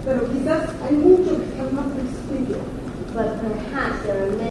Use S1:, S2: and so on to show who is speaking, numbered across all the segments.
S1: pero quizás hay muchos que están más sencillos.
S2: But perhaps there are many.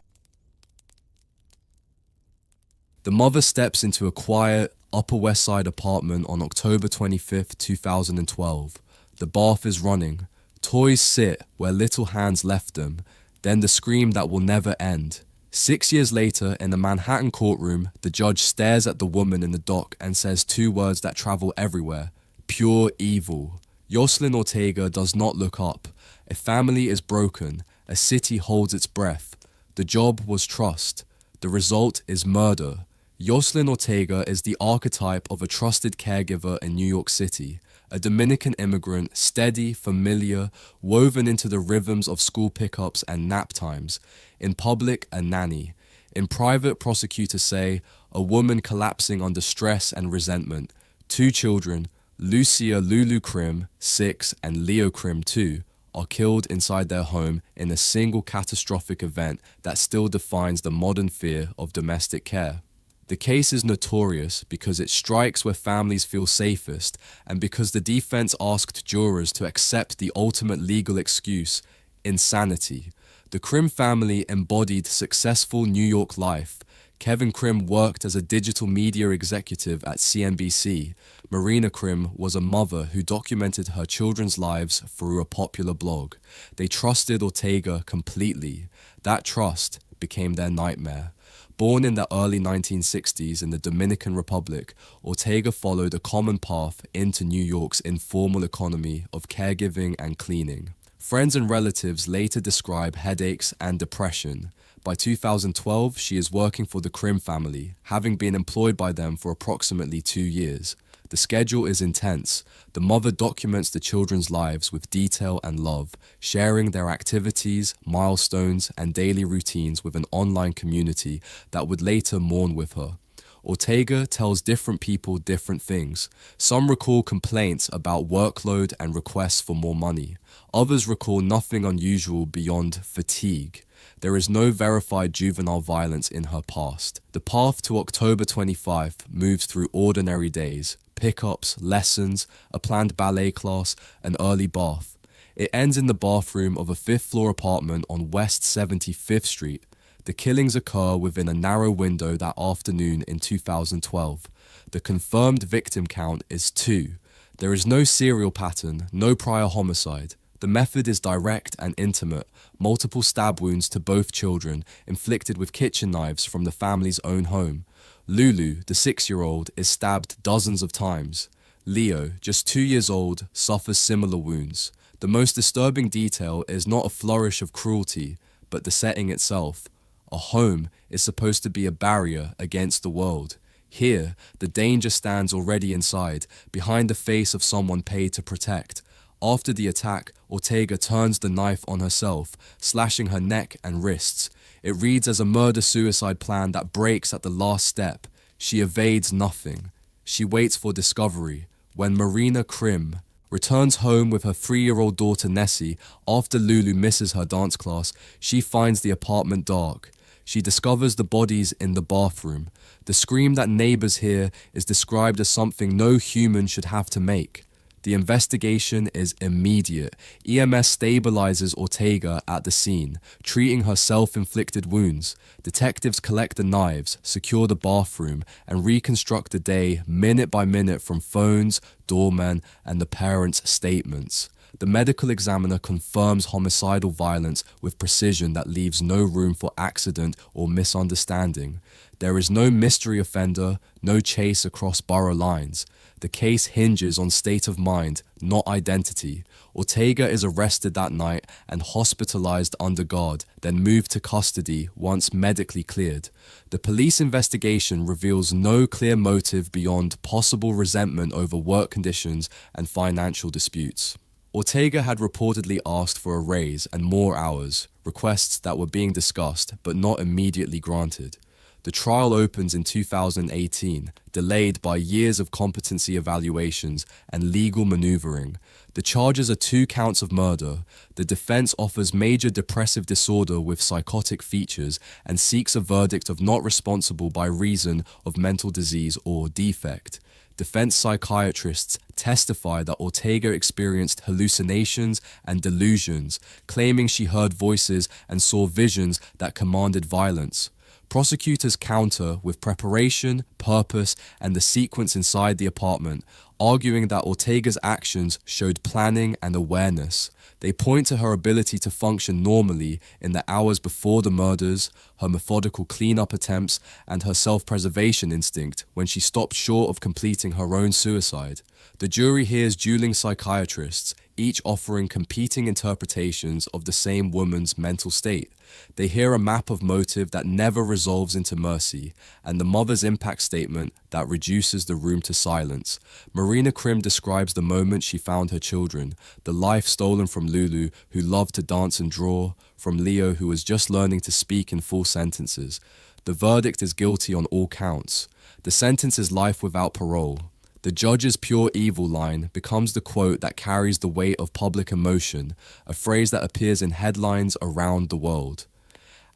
S3: The mother steps into a quiet, Upper West Side apartment on October 25th, 2012. The bath is running. Toys sit where little hands left them. Then the scream that will never end. 6 years later, in a Manhattan courtroom, the judge stares at the woman in the dock and says two words that travel everywhere: pure evil. Yoselin Ortega does not look up. A family is broken. A city holds its breath. The job was trust. The result is murder. Yoselin Ortega is the archetype of a trusted caregiver in New York City. A Dominican immigrant, steady, familiar, woven into the rhythms of school pickups and nap times. In public, a nanny. In private, prosecutors say, a woman collapsing under stress and resentment. Two children, Lucia Lulu Krim, 6, and Leo Krim, 2, are killed inside their home in a single catastrophic event that still defines the modern fear of domestic care. The case is notorious because it strikes where families feel safest and because the defense asked jurors to accept the ultimate legal excuse: insanity. The Krim family embodied successful New York life. Kevin Krim worked as a digital media executive at CNBC. Marina Krim was a mother who documented her children's lives through a popular blog. They trusted Ortega completely. That trust became their nightmare. Born in the early 1960s in the Dominican Republic, Ortega followed a common path into New York's informal economy of caregiving and cleaning. Friends and relatives later describe headaches and depression. By 2012, she is working for the Krim family, having been employed by them for approximately 2 years. The schedule is intense. The mother documents the children's lives with detail and love, sharing their activities, milestones, and daily routines with an online community that would later mourn with her. Ortega tells different people different things. Some recall complaints about workload and requests for more money. Others recall nothing unusual beyond fatigue. There is no verified juvenile violence in her past. The path to October 25th moves through ordinary days: pickups, lessons, a planned ballet class, an early bath. It ends in the bathroom of a 5th-floor apartment on West 75th Street. The killings occur within a narrow window that afternoon in 2012. The confirmed victim count is 2. There is no serial pattern, no prior homicide. The method is direct and intimate, multiple stab wounds to both children, inflicted with kitchen knives from the family's own home. Lulu, the 6-year-old, is stabbed dozens of times. Leo, just 2 years old, suffers similar wounds. The most disturbing detail is not a flourish of cruelty, but the setting itself. A home is supposed to be a barrier against the world. Here, the danger stands already inside, behind the face of someone paid to protect. After the attack, Ortega turns the knife on herself, slashing her neck and wrists. It reads as a murder-suicide plan that breaks at the last step. She evades nothing. She waits for discovery. When Marina Krim returns home with her 3-year-old daughter Nessie after Lulu misses her dance class, she finds the apartment dark. She discovers the bodies in the bathroom. The scream that neighbors hear is described as something no human should have to make. The investigation is immediate. EMS stabilizes Ortega at the scene, treating her self-inflicted wounds. Detectives collect the knives, secure the bathroom, and reconstruct the day minute by minute from phones, doormen, and the parents' statements. The medical examiner confirms homicidal violence with precision that leaves no room for accident or misunderstanding. There is no mystery offender, no chase across borough lines. The case hinges on state of mind, not identity. Ortega is arrested that night and hospitalized under guard, then moved to custody once medically cleared. The police investigation reveals no clear motive beyond possible resentment over work conditions and financial disputes. Ortega had reportedly asked for a raise and more hours, requests that were being discussed but not immediately granted. The trial opens in 2018, delayed by years of competency evaluations and legal maneuvering. The charges are 2 counts of murder. The defense offers major depressive disorder with psychotic features and seeks a verdict of not responsible by reason of mental disease or defect. defense psychiatrists testify that Ortega experienced hallucinations and delusions, claiming she heard voices and saw visions that commanded violence. Prosecutors counter with preparation, purpose, and the sequence inside the apartment, arguing that Ortega's actions showed planning and awareness. They point to her ability to function normally in the hours before the murders, her methodical cleanup attempts, and her self-preservation instinct when she stopped short of completing her own suicide. The jury hears dueling psychiatrists, each offering competing interpretations of the same woman's mental state. They hear a map of motive that never resolves into mercy, and the mother's impact statement that reduces the room to silence. Marina Krim describes the moment she found her children, the life stolen from Lulu, who loved to dance and draw, from Leo, who was just learning to speak in full sentences. The verdict is guilty on all counts. The sentence is life without parole. The judge's pure evil line becomes the quote that carries the weight of public emotion, a phrase that appears in headlines around the world.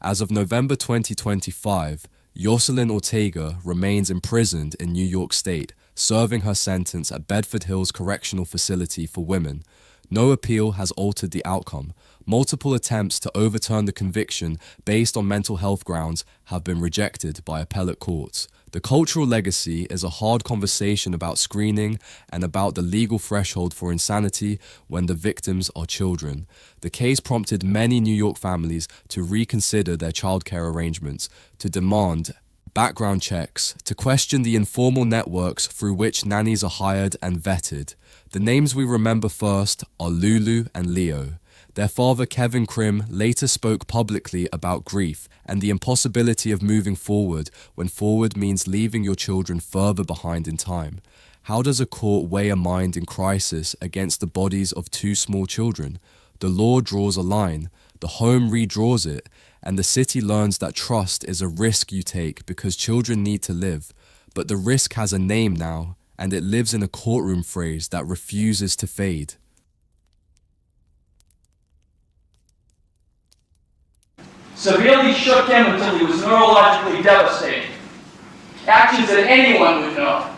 S3: As of November 2025, Yoselin Ortega remains imprisoned in New York State, serving her sentence at Bedford Hills Correctional Facility for Women. No appeal has altered the outcome. Multiple attempts to overturn the conviction based on mental health grounds have been rejected by appellate courts. The cultural legacy is a hard conversation about screening and about the legal threshold for insanity when the victims are children. The case prompted many New York families to reconsider their childcare arrangements, to demand background checks, to question the informal networks through which nannies are hired and vetted. The names we remember first are Lulu and Leo. Their father, Kevin Krim, later spoke publicly about grief and the impossibility of moving forward when forward means leaving your children further behind in time. How does a court weigh a mind in crisis against the bodies of two small children? The law draws a line, the home redraws it, and the city learns that trust is a risk you take because children need to live. But the risk has a name now, and it lives in a courtroom phrase that refuses to fade.
S4: Severely shook him until he was neurologically devastated. Actions that anyone would know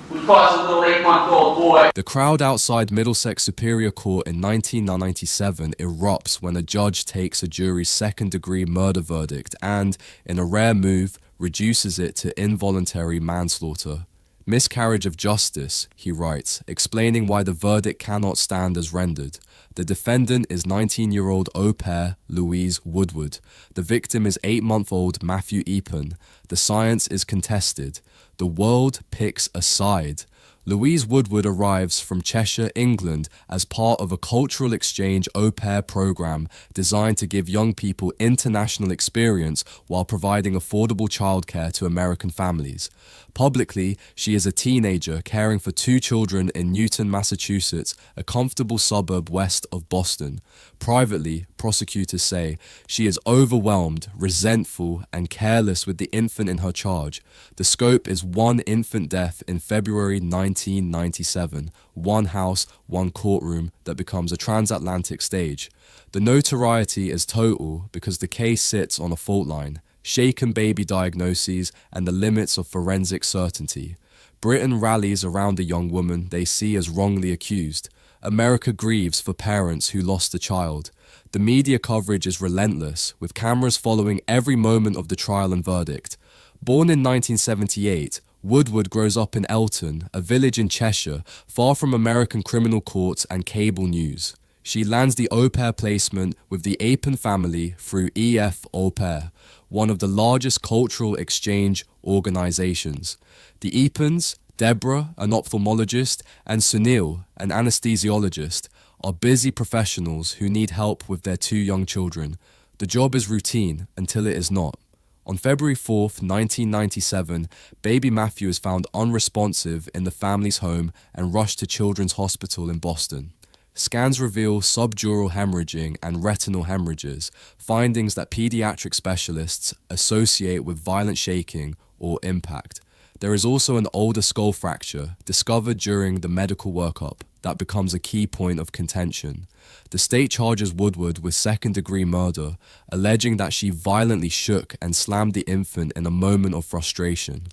S4: would cause a little 8-month-old boy.
S3: The crowd outside Middlesex Superior Court in 1997 erupts when a judge takes a jury's second-degree murder verdict and, in a rare move, reduces it to involuntary manslaughter. Miscarriage of justice, he writes, explaining why the verdict cannot stand as rendered. The defendant is 19-year-old au pair Louise Woodward. The victim is 8-month-old Matthew Eappen. The science is contested. The world picks a side. Louise Woodward arrives from Cheshire, England, as part of a cultural exchange au pair program designed to give young people international experience while providing affordable childcare to American families. Publicly, she is a teenager caring for 2 children in Newton, Massachusetts, a comfortable suburb west of Boston. Privately, prosecutors say, she is overwhelmed, resentful, and careless with the infant in her charge. The scope is 1 infant death in February 1997, 1 house, 1 courtroom that becomes a transatlantic stage. The notoriety is total because the case sits on a fault line, shaken baby diagnoses, and the limits of forensic certainty. Britain rallies around the young woman they see as wrongly accused. America grieves for parents who lost a child. The media coverage is relentless, with cameras following every moment of the trial and verdict. Born in 1978, Woodward grows up in Elton, a village in Cheshire, far from American criminal courts and cable news. She lands the au pair placement with the Eappen family through EF Au Pair, one of the largest cultural exchange organizations. The Eappens, Deborah, an ophthalmologist, and Sunil, an anesthesiologist, are busy professionals who need help with their 2 young children. The job is routine until it is not. On February 4th, 1997, baby Matthew is found unresponsive in the family's home and rushed to Children's Hospital in Boston. Scans reveal subdural hemorrhaging and retinal hemorrhages, findings that pediatric specialists associate with violent shaking or impact. There is also an older skull fracture discovered during the medical workup that becomes a key point of contention. The state charges Woodward with second-degree murder, alleging that she violently shook and slammed the infant in a moment of frustration.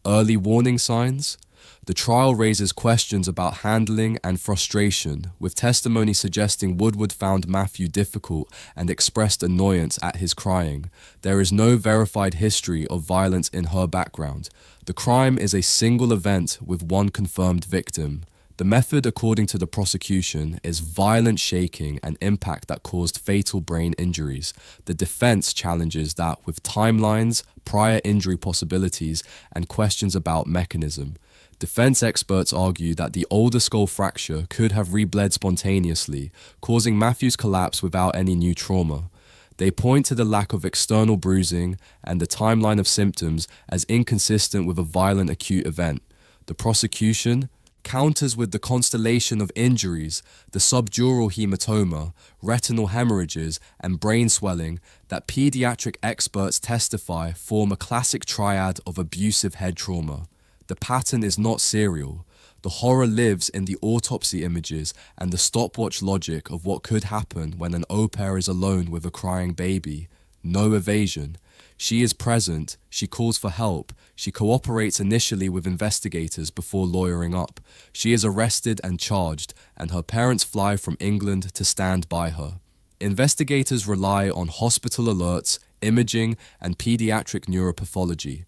S3: Early warning signs? The trial raises questions about handling and frustration, with testimony suggesting Woodward found Matthew difficult and expressed annoyance at his crying. There is no verified history of violence in her background. The crime is a single event with one confirmed victim. The method, according to the prosecution, is violent shaking and impact that caused fatal brain injuries. The defense challenges that with timelines, prior injury possibilities, and questions about mechanism. Defense experts argue that the older skull fracture could have rebled spontaneously, causing Matthew's collapse without any new trauma. They point to the lack of external bruising and the timeline of symptoms as inconsistent with a violent acute event. The prosecution counters with the constellation of injuries, the subdural hematoma, retinal hemorrhages, and brain swelling that pediatric experts testify form a classic triad of abusive head trauma. The pattern is not serial. The horror lives in the autopsy images and the stopwatch logic of what could happen when an au pair is alone with a crying baby. No evasion. She is present, she calls for help, she cooperates initially with investigators before lawyering up. She is arrested and charged, and her parents fly from England to stand by her. Investigators rely on hospital alerts, imaging, and pediatric neuropathology.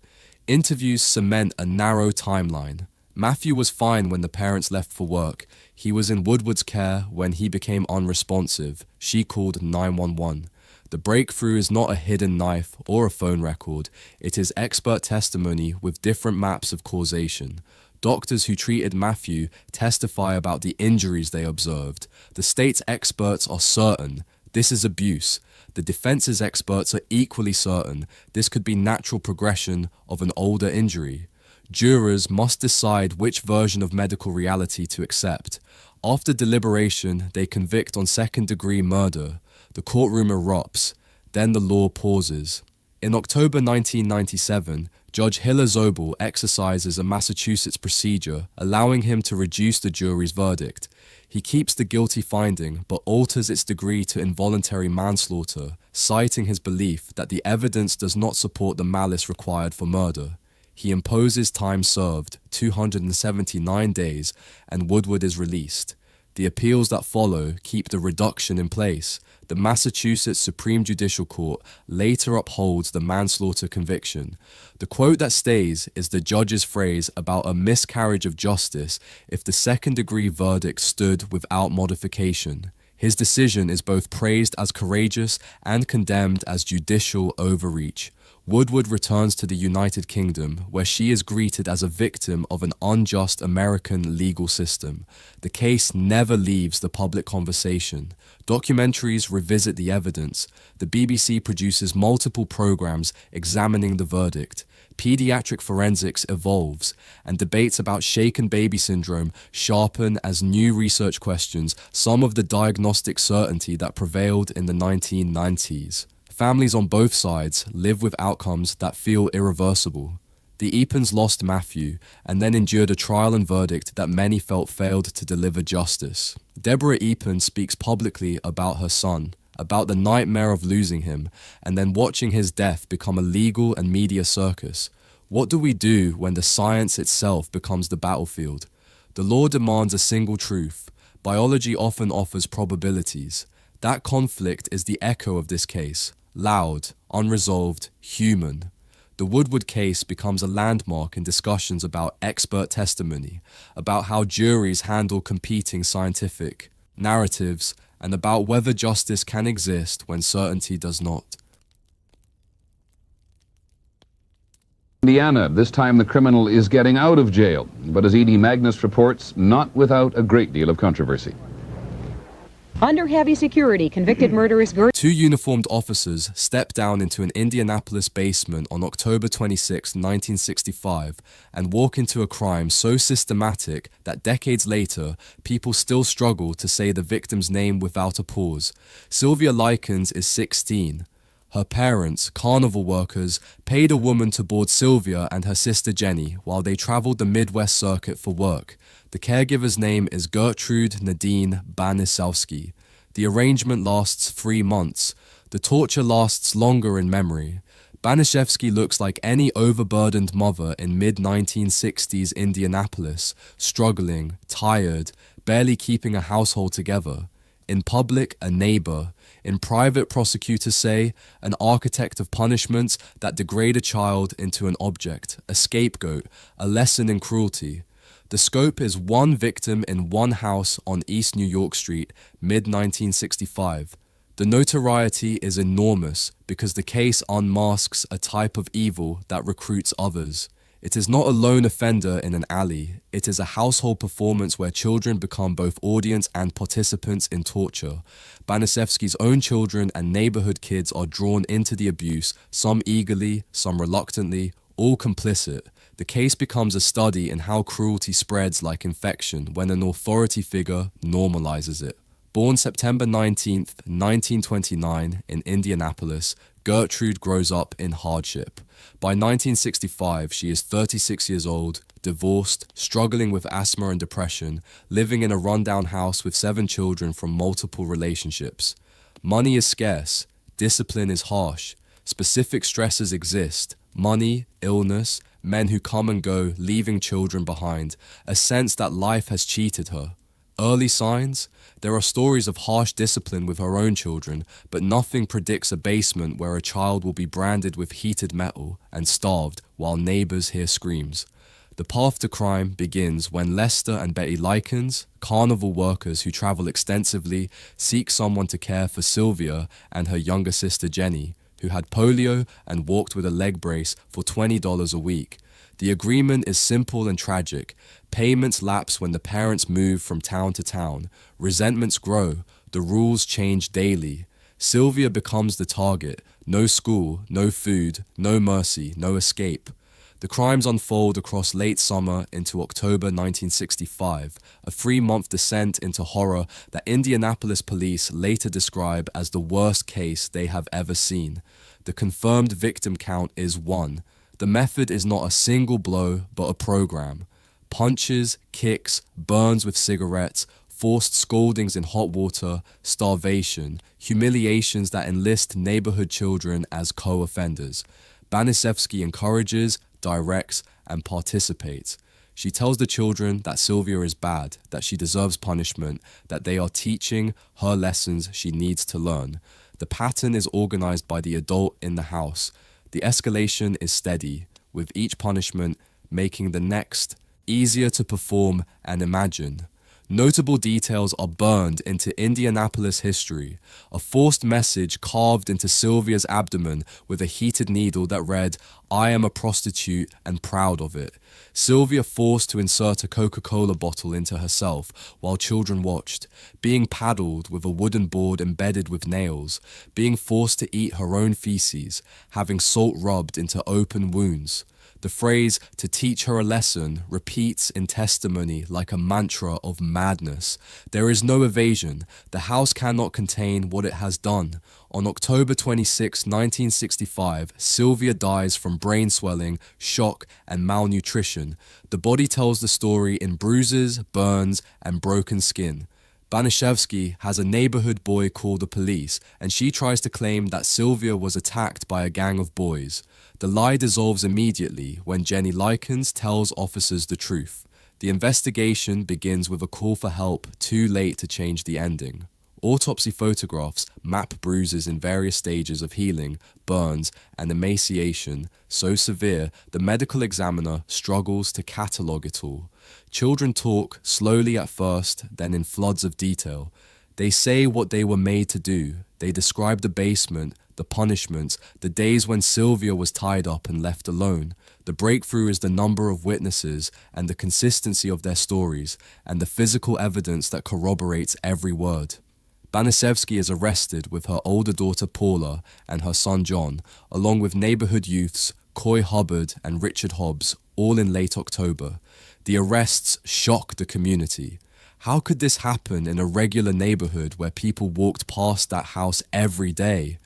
S3: Interviews cement a narrow timeline. Matthew was fine when the parents left for work. He was in Woodward's care when he became unresponsive. She called 911. The breakthrough is not a hidden knife or a phone record. It is expert testimony with different maps of causation. Doctors who treated Matthew testify about the injuries they observed. The state's experts are certain this is abuse. The defense's experts are equally certain this could be natural progression of an older injury. Jurors must decide which version of medical reality to accept. After deliberation, they convict on second-degree murder. The courtroom erupts. Then the law pauses. In October 1997, Judge Hiller Zobel exercises a Massachusetts procedure, allowing him to reduce the jury's verdict. He keeps the guilty finding, but alters its degree to involuntary manslaughter, citing his belief that the evidence does not support the malice required for murder. He imposes time served, 279 days, and Woodward is released. The appeals that follow keep the reduction in place. The Massachusetts Supreme Judicial Court later upholds the manslaughter conviction. The quote that stays is the judge's phrase about a miscarriage of justice if the second-degree verdict stood without modification. His decision is both praised as courageous and condemned as judicial overreach. Woodward returns to the United Kingdom, where she is greeted as a victim of an unjust American legal system. The case never leaves the public conversation. Documentaries revisit the evidence. The BBC produces multiple programs examining the verdict. Pediatric forensics evolves, and debates about shaken baby syndrome sharpen as new research questions some of the diagnostic certainty that prevailed in the 1990s. Families on both sides live with outcomes that feel irreversible. The Eappens lost Matthew and then endured a trial and verdict that many felt failed to deliver justice. Deborah Eappen speaks publicly about her son, about the nightmare of losing him, and then watching his death become a legal and media circus. What do we do when the science itself becomes the battlefield? The law demands a single truth. Biology often offers probabilities. That conflict is the echo of this case. Loud, unresolved, human. The Woodward case becomes a landmark in discussions about expert testimony, about how juries handle competing scientific narratives, and about whether justice can exist when certainty does not.
S5: Indiana, this time the criminal is getting out of jail, but as Edie Magnus reports, not without a great deal of controversy.
S6: Under heavy security, convicted murderess
S3: Two uniformed officers step down into an Indianapolis basement on October 26, 1965, and walk into a crime so systematic that decades later, people still struggle to say the victim's name without a pause. Sylvia Likens is 16. Her parents, carnival workers, paid a woman to board Sylvia and her sister Jenny while they traveled the Midwest circuit for work. The caregiver's name is Gertrude Nadine Banisowski. The arrangement lasts 3 months. The torture lasts longer in memory. Banishevsky looks like any overburdened mother in mid-1960s Indianapolis, struggling, tired, barely keeping a household together. In public, a neighbor. In private, prosecutors say, an architect of punishments that degrade a child into an object, a scapegoat, a lesson in cruelty. The scope is one victim in one house on East New York Street, mid-1965. The notoriety is enormous because the case unmasks a type of evil that recruits others. It is not a lone offender in an alley. It is a household performance where children become both audience and participants in torture. Banishevsky's own children and neighborhood kids are drawn into the abuse, some eagerly, some reluctantly, all complicit. The case becomes a study in how cruelty spreads like infection when an authority figure normalizes it. Born September 19, 1929 in Indianapolis, Gertrude grows up in hardship. By 1965, she is 36 years old, divorced, struggling with asthma and depression, living in a rundown house with 7 children from multiple relationships. Money is scarce, discipline is harsh, specific stresses exist, money, illness, men who come and go, leaving children behind, a sense that life has cheated her. Early signs? There are stories of harsh discipline with her own children, but nothing predicts a basement where a child will be branded with heated metal and starved while neighbors hear screams. The path to crime begins when Lester and Betty Likens, carnival workers who travel extensively, seek someone to care for Sylvia and her younger sister Jenny, who had polio and walked with a leg brace for $20 a week. The agreement is simple and tragic. Payments lapse when the parents move from town to town. Resentments grow. The rules change daily. Sylvia becomes the target. No school, no food, no mercy, no escape. The crimes unfold across late summer into October 1965, a 3-month descent into horror that Indianapolis police later describe as the worst case they have ever seen. The confirmed victim count is 1. The method is not a single blow, but a program. Punches, kicks, burns with cigarettes, forced scaldings in hot water, starvation, humiliations that enlist neighborhood children as co-offenders. Banishevsky encourages, directs, and participates. She tells the children that Sylvia is bad, that she deserves punishment, that they are teaching her lessons she needs to learn. The pattern is organized by the adult in the house. The escalation is steady, with each punishment making the next easier to perform and imagine. Notable details are burned into Indianapolis history. A forced message carved into Sylvia's abdomen with a heated needle that read, "I am a prostitute and proud of it." Sylvia forced to insert a Coca-Cola bottle into herself while children watched, being paddled with a wooden board embedded with nails, being forced to eat her own feces, having salt rubbed into open wounds. The phrase, "to teach her a lesson," repeats in testimony like a mantra of madness. There is no evasion. The house cannot contain what it has done. On October 26, 1965, Sylvia dies from brain swelling, shock, and malnutrition. The body tells the story in bruises, burns, and broken skin. Banishevsky has a neighborhood boy call the police, and she tries to claim that Sylvia was attacked by a gang of boys. The lie dissolves immediately when Jenny Likens tells officers the truth. The investigation begins with a call for help, too late to change the ending. Autopsy photographs map bruises in various stages of healing, burns, and emaciation, so severe the medical examiner struggles to catalogue it all. Children talk, slowly at first, then in floods of detail. They say what they were made to do. They describe the basement, the punishments, the days when Sylvia was tied up and left alone. The breakthrough is the number of witnesses and the consistency of their stories, and the physical evidence that corroborates every word. Banishevsky is arrested with her older daughter Paula and her son John, along with neighborhood youths Coy Hubbard and Richard Hobbs, all in late October. The arrests shock the community. How could this happen in a regular neighborhood where people walked past that house every day?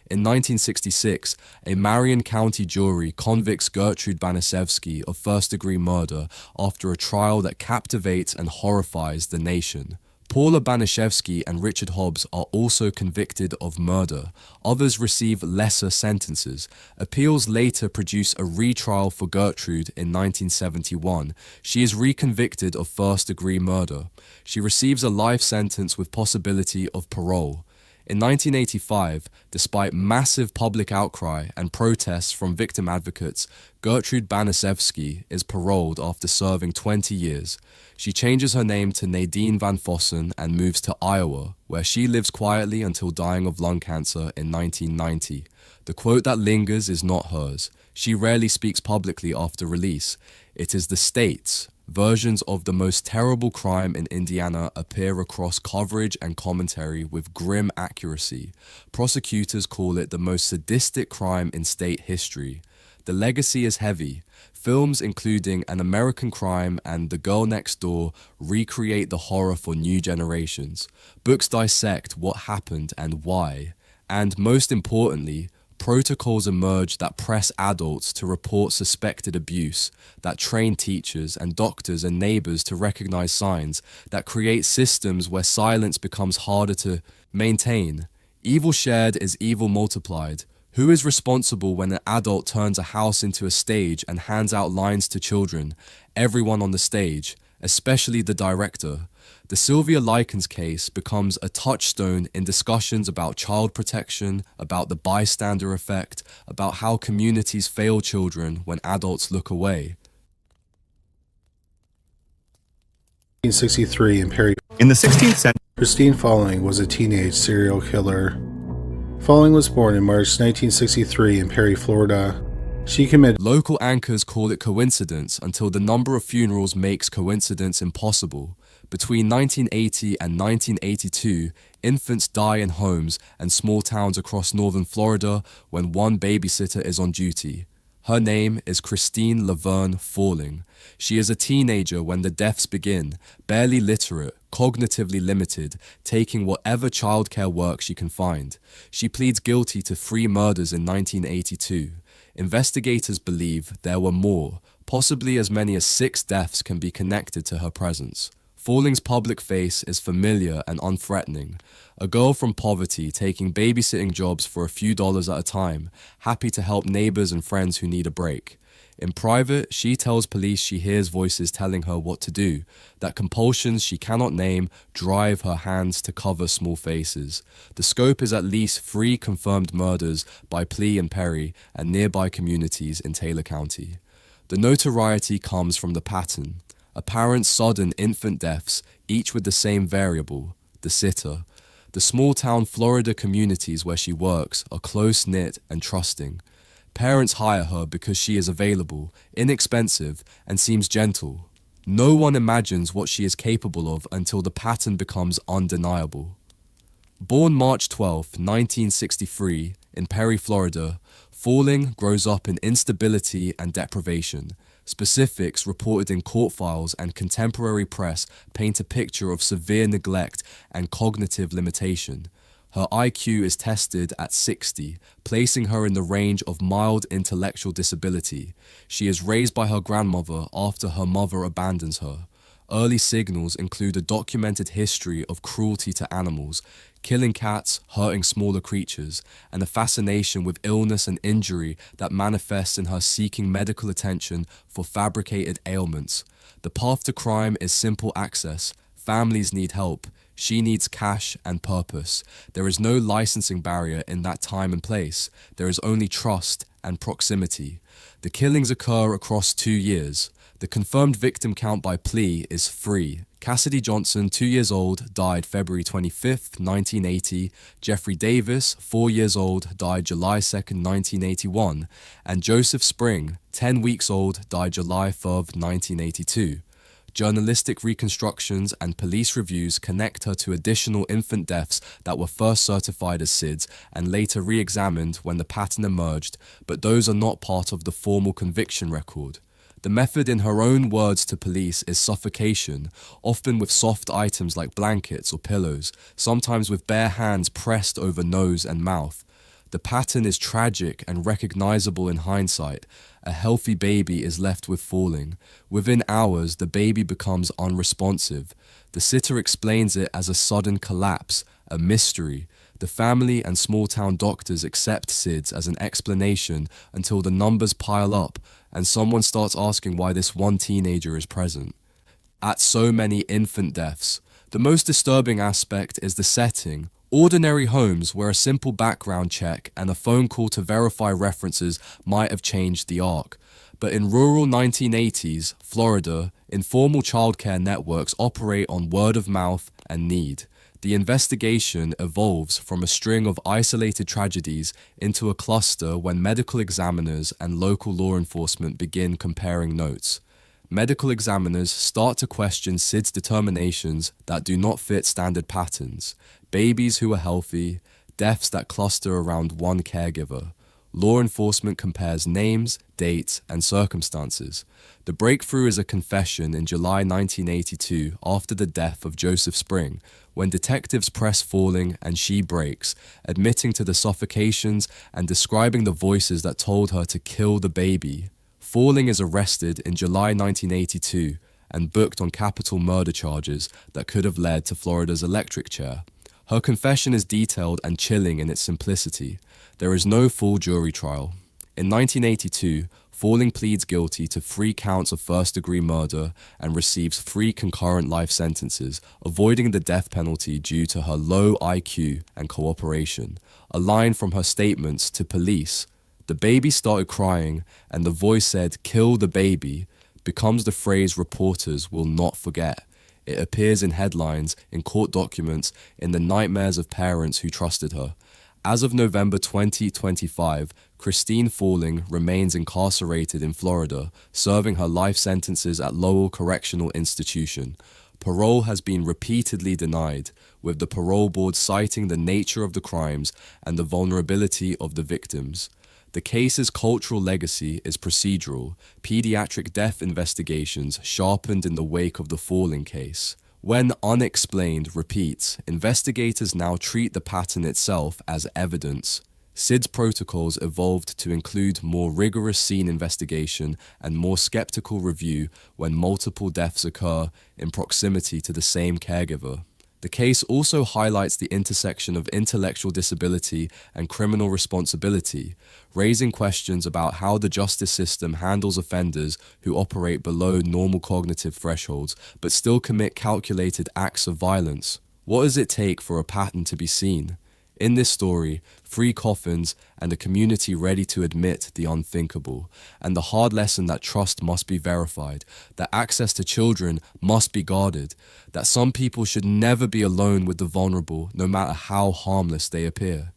S3: In 1966, a Marion County jury convicts Gertrude Banishevsky of first-degree murder after a trial that captivates and horrifies the nation. Paula Banishevsky and Richard Hobbs are also convicted of murder. Others receive lesser sentences. Appeals later produce a retrial for Gertrude in 1971. She is reconvicted of first-degree murder. She receives a life sentence with possibility of parole. In 1985, despite massive public outcry and protests from victim advocates, Gertrude Banishevsky is paroled after serving 20 years. She changes her name to Nadine Van Vossen and moves to Iowa, where she lives quietly until dying of lung cancer in 1990. The quote that lingers is not hers. She rarely speaks publicly after release. It is the state's. Versions of the most terrible crime in Indiana appear across coverage and commentary with grim accuracy. Prosecutors call it the most sadistic crime in state history. The legacy is heavy. Films including An American Crime and The Girl Next Door recreate the horror for new generations. Books dissect what happened and why. And most importantly, protocols emerge that press adults to report suspected abuse, that train teachers and doctors and neighbors to recognize signs, that create systems where silence becomes harder to maintain. Evil shared is evil multiplied. Who is responsible when an adult turns a house into a stage and hands out lines to children? Everyone on the stage, especially the director. The Sylvia Likens case becomes a touchstone in discussions about child protection, about the bystander effect, about how communities fail children when adults look away.
S7: 1963 in Perry.
S8: In the 16th century,
S7: Christine Falling was a teenage serial killer. Falling was born in March 1963 in Perry, Florida. She committed.
S3: Local anchors call it coincidence until the number of funerals makes coincidence impossible. Between 1980 and 1982, infants die in homes and small towns across northern Florida when one babysitter is on duty. Her name is Christine Laverne Falling. She is a teenager when the deaths begin, barely literate, cognitively limited, taking whatever childcare work she can find. She pleads guilty to 3 murders in 1982. Investigators believe there were more, possibly as many as 6 deaths can be connected to her presence. Falling's public face is familiar and unthreatening. A girl from poverty taking babysitting jobs for a few dollars at a time, happy to help neighbors and friends who need a break. In private, she tells police she hears voices telling her what to do, that compulsions she cannot name drive her hands to cover small faces. The scope is at least 3 confirmed murders by Plea and Perry and nearby communities in Taylor County. The notoriety comes from the pattern. Apparent sudden infant deaths, each with the same variable, the sitter. The small-town Florida communities where she works are close-knit and trusting. Parents hire her because she is available, inexpensive, and seems gentle. No one imagines what she is capable of until the pattern becomes undeniable. Born March 12, 1963, in Perry, Florida, Falling grows up in instability and deprivation. Specifics reported in court files and contemporary press paint a picture of severe neglect and cognitive limitation. Her IQ is tested at 60, placing her in the range of mild intellectual disability. She is raised by her grandmother after her mother abandons her. Early signals include a documented history of cruelty to animals, killing cats, hurting smaller creatures, and a fascination with illness and injury that manifests in her seeking medical attention for fabricated ailments. The path to crime is simple access. Families need help. She needs cash and purpose. There is no licensing barrier in that time and place. There is only trust and proximity. The killings occur across 2 years. The confirmed victim count by plea is 3. Cassidy Johnson, 2 years old, died February 25, 1980. Jeffrey Davis, 4 years old, died July 2, 1981. And Joseph Spring, 10 weeks old, died July 3, 1982. Journalistic reconstructions and police reviews connect her to additional infant deaths that were first certified as SIDS and later re-examined when the pattern emerged, but those are not part of the formal conviction record. The method, in her own words to police, is suffocation, often with soft items like blankets or pillows, sometimes with bare hands pressed over nose and mouth. The pattern is tragic and recognizable in hindsight. A healthy baby is left with falling. Within hours, the baby becomes unresponsive. The sitter explains it as a sudden collapse, a mystery. The family and small-town doctors accept SIDS as an explanation until the numbers pile up and someone starts asking why this one teenager is present. At so many infant deaths, the most disturbing aspect is the setting. Ordinary homes where a simple background check and a phone call to verify references might have changed the arc. But in rural 1980s Florida, informal childcare networks operate on word of mouth and need. The investigation evolves from a string of isolated tragedies into a cluster when medical examiners and local law enforcement begin comparing notes. Medical examiners start to question SIDS determinations that do not fit standard patterns. Babies who are healthy, deaths that cluster around one caregiver. Law enforcement compares names, dates, and circumstances. The breakthrough is a confession in July 1982 after the death of Joseph Spring, when detectives press Falling and she breaks, admitting to the suffocations and describing the voices that told her to kill the baby. Falling is arrested in July 1982 and booked on capital murder charges that could have led to Florida's electric chair. Her confession is detailed and chilling in its simplicity. There is no full jury trial. In 1982, Falling pleads guilty to 3 counts of first-degree murder and receives 3 concurrent life sentences, avoiding the death penalty due to her low IQ and cooperation. A line from her statements to police, "The baby started crying and the voice said, 'Kill the baby,' becomes the phrase reporters will not forget. It appears in headlines, in court documents, in the nightmares of parents who trusted her. As of November 2025, Christine Falling remains incarcerated in Florida, serving her life sentences at Lowell Correctional Institution. Parole has been repeatedly denied, with the parole board citing the nature of the crimes and the vulnerability of the victims. The case's cultural legacy is procedural, pediatric death investigations sharpened in the wake of the Falling case. When unexplained repeats, investigators now treat the pattern itself as evidence. SIDS protocols evolved to include more rigorous scene investigation and more skeptical review when multiple deaths occur in proximity to the same caregiver. The case also highlights the intersection of intellectual disability and criminal responsibility, raising questions about how the justice system handles offenders who operate below normal cognitive thresholds but still commit calculated acts of violence. What does it take for a pattern to be seen? In this story, 3 coffins and a community ready to admit the unthinkable, and the hard lesson that trust must be verified, that access to children must be guarded, that some people should never be alone with the vulnerable, no matter how harmless they appear.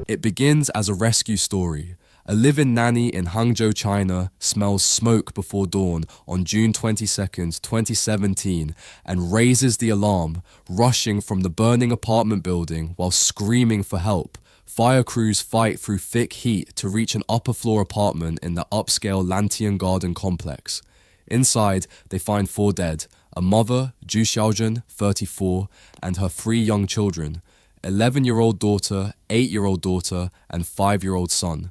S3: It begins as a rescue story. A live-in nanny in Hangzhou, China, smells smoke before dawn on June 22, 2017, and raises the alarm, rushing from the burning apartment building while screaming for help. Fire crews fight through thick heat to reach an upper-floor apartment in the upscale Lantian Garden complex. Inside, they find 4 dead, a mother, Zhu Xiaojun, 34, and her 3 young children, 11-year-old daughter, 8-year-old daughter, and 5-year-old son.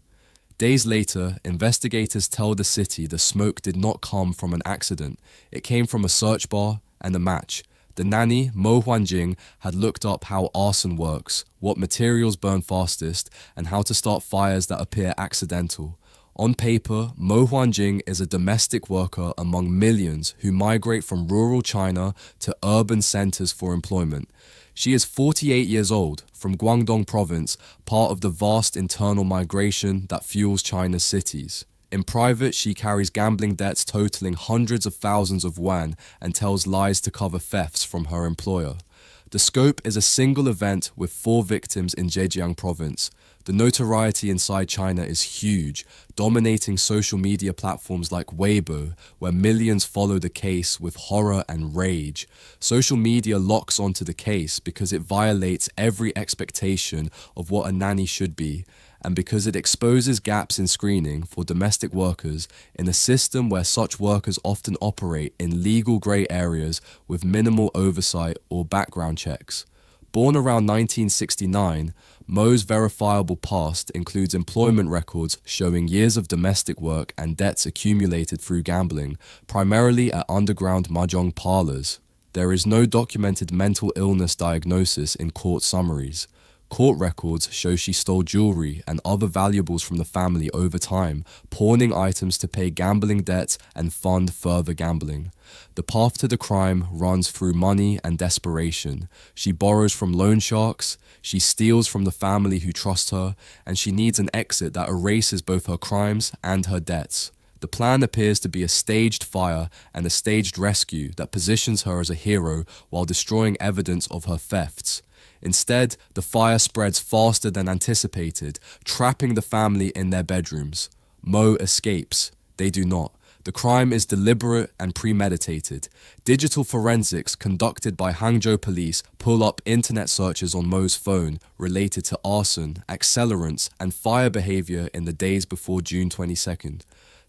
S3: Days later, investigators tell the city the smoke did not come from an accident. It came from a search bar and a match. The nanny, Mo Huanjing, had looked up how arson works, what materials burn fastest, and how to start fires that appear accidental. On paper, Mo Huanjing is a domestic worker among millions who migrate from rural China to urban centers for employment. She is 48 years old, from Guangdong province, part of the vast internal migration that fuels China's cities. In private, she carries gambling debts totaling hundreds of thousands of yuan and tells lies to cover thefts from her employer. The scope is a single event with 4 victims in Zhejiang province. The notoriety inside China is huge, dominating social media platforms like Weibo, where millions follow the case with horror and rage. Social media locks onto the case because it violates every expectation of what a nanny should be, and because it exposes gaps in screening for domestic workers in a system where such workers often operate in legal grey areas with minimal oversight or background checks. Born around 1969, Mo's verifiable past includes employment records showing years of domestic work and debts accumulated through gambling, primarily at underground mahjong parlors. There is no documented mental illness diagnosis in court summaries. Court records show she stole jewelry and other valuables from the family over time, pawning items to pay gambling debts and fund further gambling. The path to the crime runs through money and desperation. She borrows from loan sharks, she steals from the family who trust her, and she needs an exit that erases both her crimes and her debts. The plan appears to be a staged fire and a staged rescue that positions her as a hero while destroying evidence of her thefts. Instead, the fire spreads faster than anticipated, trapping the family in their bedrooms. Mo escapes. They do not. The crime is deliberate and premeditated. Digital forensics conducted by Hangzhou police pull up internet searches on Mo's phone related to arson, accelerants, and fire behavior in the days before June 22nd.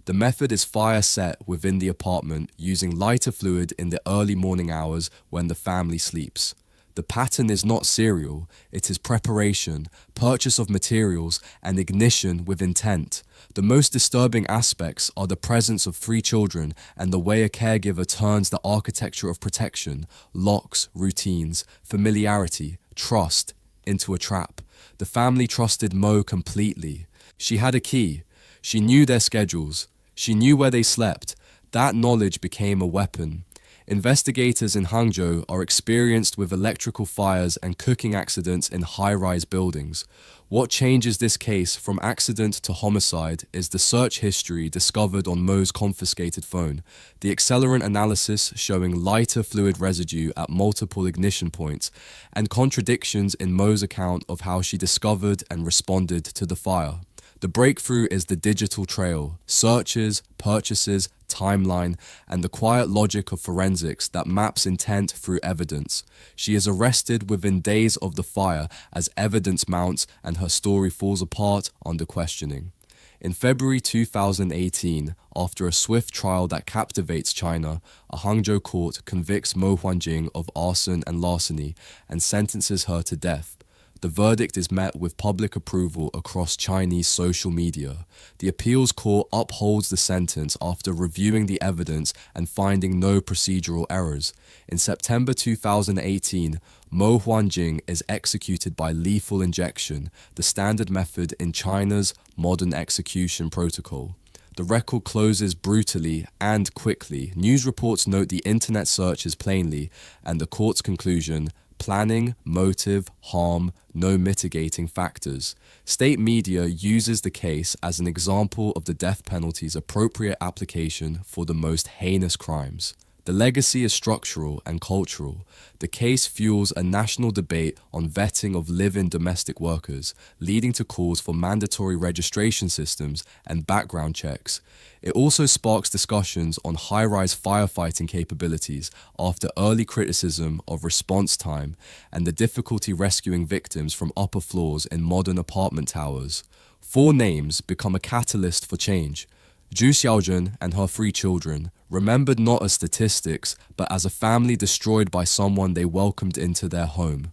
S3: The method is fire set within the apartment using lighter fluid in the early morning hours when the family sleeps. The pattern is not serial, it is preparation, purchase of materials, and ignition with intent. The most disturbing aspects are the presence of 3 children and the way a caregiver turns the architecture of protection, locks, routines, familiarity, trust, into a trap. The family trusted Mo completely. She had a key. She knew their schedules. She knew where they slept. That knowledge became a weapon. Investigators in Hangzhou are experienced with electrical fires and cooking accidents in high-rise buildings. What changes this case from accident to homicide is the search history discovered on Mo's confiscated phone, the accelerant analysis showing lighter fluid residue at multiple ignition points, and contradictions in Mo's account of how she discovered and responded to the fire. The breakthrough is the digital trail, searches, purchases, timeline, and the quiet logic of forensics that maps intent through evidence. She is arrested within days of the fire as evidence mounts and her story falls apart under questioning. In February 2018, after a swift trial that captivates China, a Hangzhou court convicts Mo Huanjing of arson and larceny and sentences her to death. The verdict is met with public approval across Chinese social media. The appeals court upholds the sentence after reviewing the evidence and finding no procedural errors. In September 2018, Mo Huanjing is executed by lethal injection, the standard method in China's modern execution protocol. The record closes brutally and quickly. News reports note the internet searches plainly, and the court's conclusion: planning, motive, harm, no mitigating factors. State media uses the case as an example of the death penalty's appropriate application for the most heinous crimes. The legacy is structural and cultural. The case fuels a national debate on vetting of live-in domestic workers, leading to calls for mandatory registration systems and background checks. It also sparks discussions on high-rise firefighting capabilities after early criticism of response time and the difficulty rescuing victims from upper floors in modern apartment towers. 4 names become a catalyst for change. Zhu Xiaojun and her 3 children, remembered not as statistics, but as a family destroyed by someone they welcomed into their home.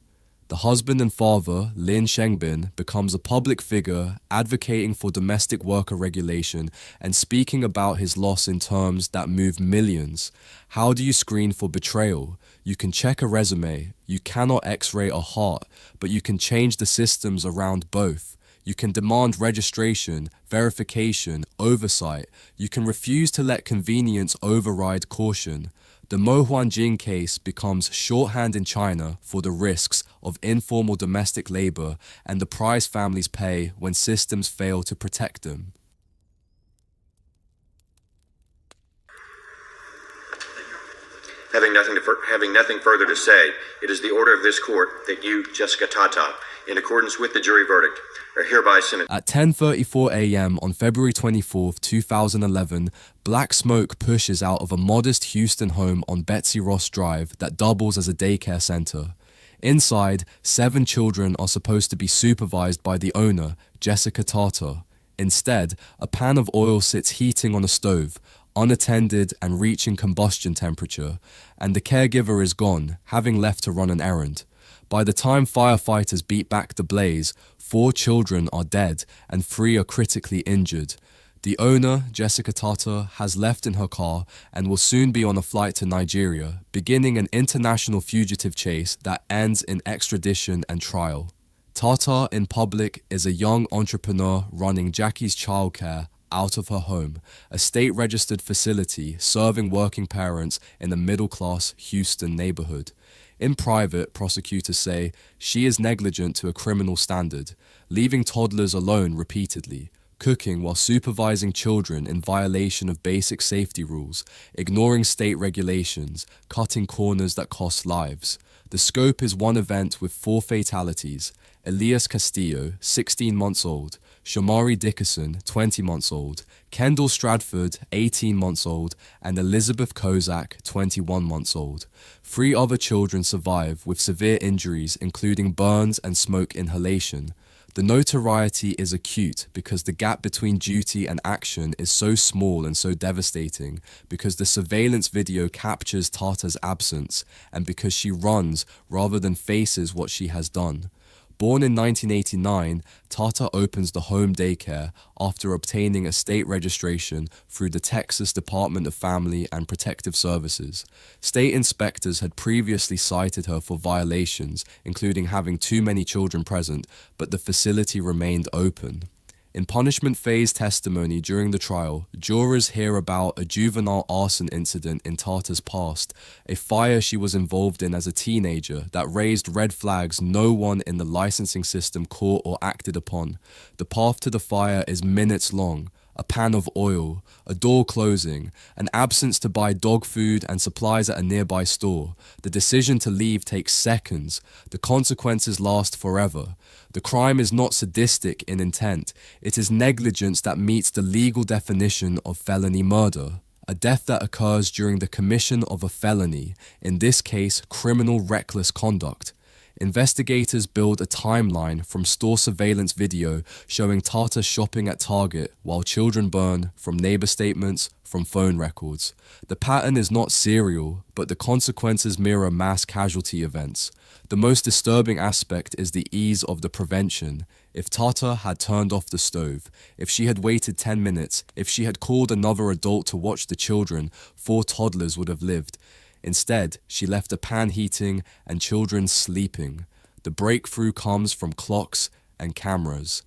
S3: The husband and father, Lin Shengbin, becomes a public figure advocating for domestic worker regulation and speaking about his loss in terms that move millions. How do you screen for betrayal? You can check a resume, you cannot x-ray a heart, but you can change the systems around both. You can demand registration, verification, oversight. You can refuse to let convenience override caution. The Mo Huanjing case becomes shorthand in China for the risks of informal domestic labor and the price families pay when systems fail to protect them.
S8: Having nothing further to say, it is the order of this court that you, Jessica Tata, in accordance with the jury verdict are hereby submitted.
S3: At 10:34 a.m. on February 24, 2011, black smoke pushes out of a modest Houston home on Betsy Ross Drive that doubles as a daycare center. Inside, 7 children are supposed to be supervised by the owner, Jessica Tartar. Instead, a pan of oil sits heating on a stove, unattended and reaching combustion temperature, and the caregiver is gone, having left to run an errand. By the time firefighters beat back the blaze, 4 children are dead and 3 are critically injured. The owner, Jessica Tartar, has left in her car and will soon be on a flight to Nigeria, beginning an international fugitive chase that ends in extradition and trial. Tartar in public is a young entrepreneur running Jackie's Childcare out of her home, a state-registered facility serving working parents in a middle-class Houston neighborhood. In private, prosecutors say she is negligent to a criminal standard, leaving toddlers alone repeatedly, cooking while supervising children in violation of basic safety rules, ignoring state regulations, cutting corners that cost lives. The scope is one event with 4 fatalities: Elias Castillo, 16 months old, Shamari Dickerson, 20 months old, Kendall Stradford, 18 months old, and Elizabeth Kozak, 21 months old. 3 other children survive with severe injuries, including burns and smoke inhalation. The notoriety is acute because the gap between duty and action is so small and so devastating, because the surveillance video captures Tartar's absence, and because she runs rather than faces what she has done. Born in 1989, Tartar opens the home daycare after obtaining a state registration through the Texas Department of Family and Protective Services. State inspectors had previously cited her for violations, including having too many children present, but the facility remained open. In punishment phase testimony during the trial, jurors hear about a juvenile arson incident in Tartar's past, a fire she was involved in as a teenager that raised red flags no one in the licensing system caught or acted upon. The path to the fire is minutes long. A pan of oil, a door closing, an absence to buy dog food and supplies at a nearby store. The decision to leave takes seconds. The consequences last forever. The crime is not sadistic in intent. It is negligence that meets the legal definition of felony murder. A death that occurs during the commission of a felony, in this case, criminal reckless conduct. Investigators build a timeline from store surveillance video showing Tartar shopping at Target while children burn, from neighbor statements, from phone records. The pattern is not serial, but the consequences mirror mass casualty events. The most disturbing aspect is the ease of the prevention. If Tartar had turned off the stove, if she had waited 10 minutes, if she had called another adult to watch the children, 4 toddlers would have lived. Instead, she left a pan heating and children sleeping. The breakthrough comes from clocks and cameras.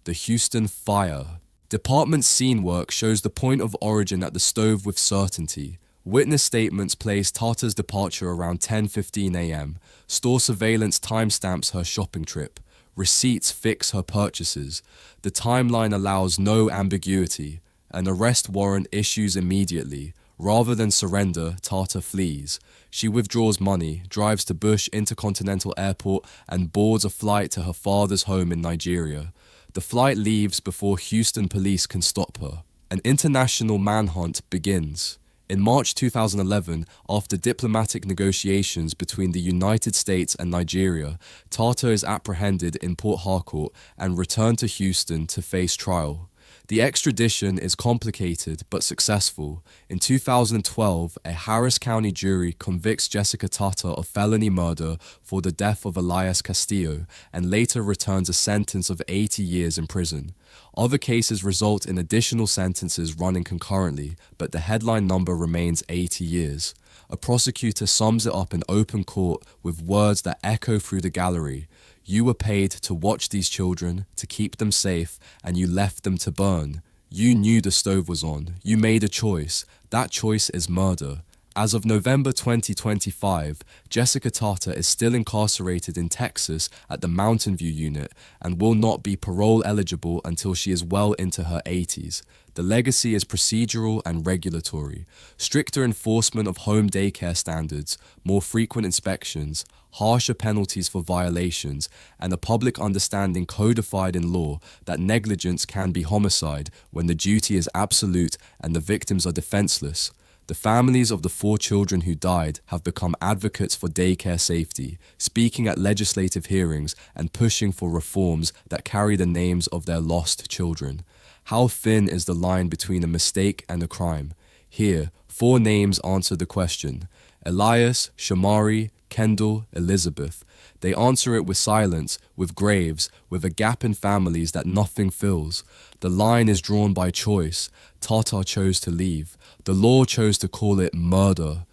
S3: The Houston fire. Department scene work shows the point of origin at the stove with certainty. Witness statements place Tartar's departure around 10:15 a.m. Store surveillance timestamps her shopping trip. Receipts fix her purchases. The timeline allows no ambiguity. An arrest warrant issues immediately. Rather than surrender, Tartar flees. She withdraws money, drives to Bush Intercontinental Airport, and boards a flight to her father's home in Nigeria. The flight leaves before Houston police can stop her. An international manhunt begins. In March 2011, after diplomatic negotiations between the United States and Nigeria, Tartar is apprehended in Port Harcourt and returned to Houston to face trial. The extradition is complicated but successful. In 2012, a Harris County jury convicts Jessica Tartar of felony murder for the death of Elias Castillo and later returns a sentence of 80 years in prison. Other cases result in additional sentences running concurrently, but the headline number remains 80 years. A prosecutor sums it up in open court with words that echo through the gallery. You were paid to watch these children, to keep them safe, and you left them to burn. You knew the stove was on. You made a choice. That choice is murder. As of November 2025, Jessica Tata is still incarcerated in Texas at the Mountain View unit and will not be parole eligible until she is well into her 80s. The legacy is procedural and regulatory. Stricter enforcement of home daycare standards, more frequent inspections, harsher penalties for violations, and a public understanding codified in law that negligence can be homicide when the duty is absolute and the victims are defenseless. The families of the 4 children who died have become advocates for daycare safety, speaking at legislative hearings and pushing for reforms that carry the names of their lost children. How thin is the line between a mistake and a crime? Here, 4 names answer the question: Elias, Shamari, Kendall, Elizabeth. They answer it with silence, with graves, with a gap in families that nothing fills. The line is drawn by choice. Tata chose to leave. The law chose to call it murder.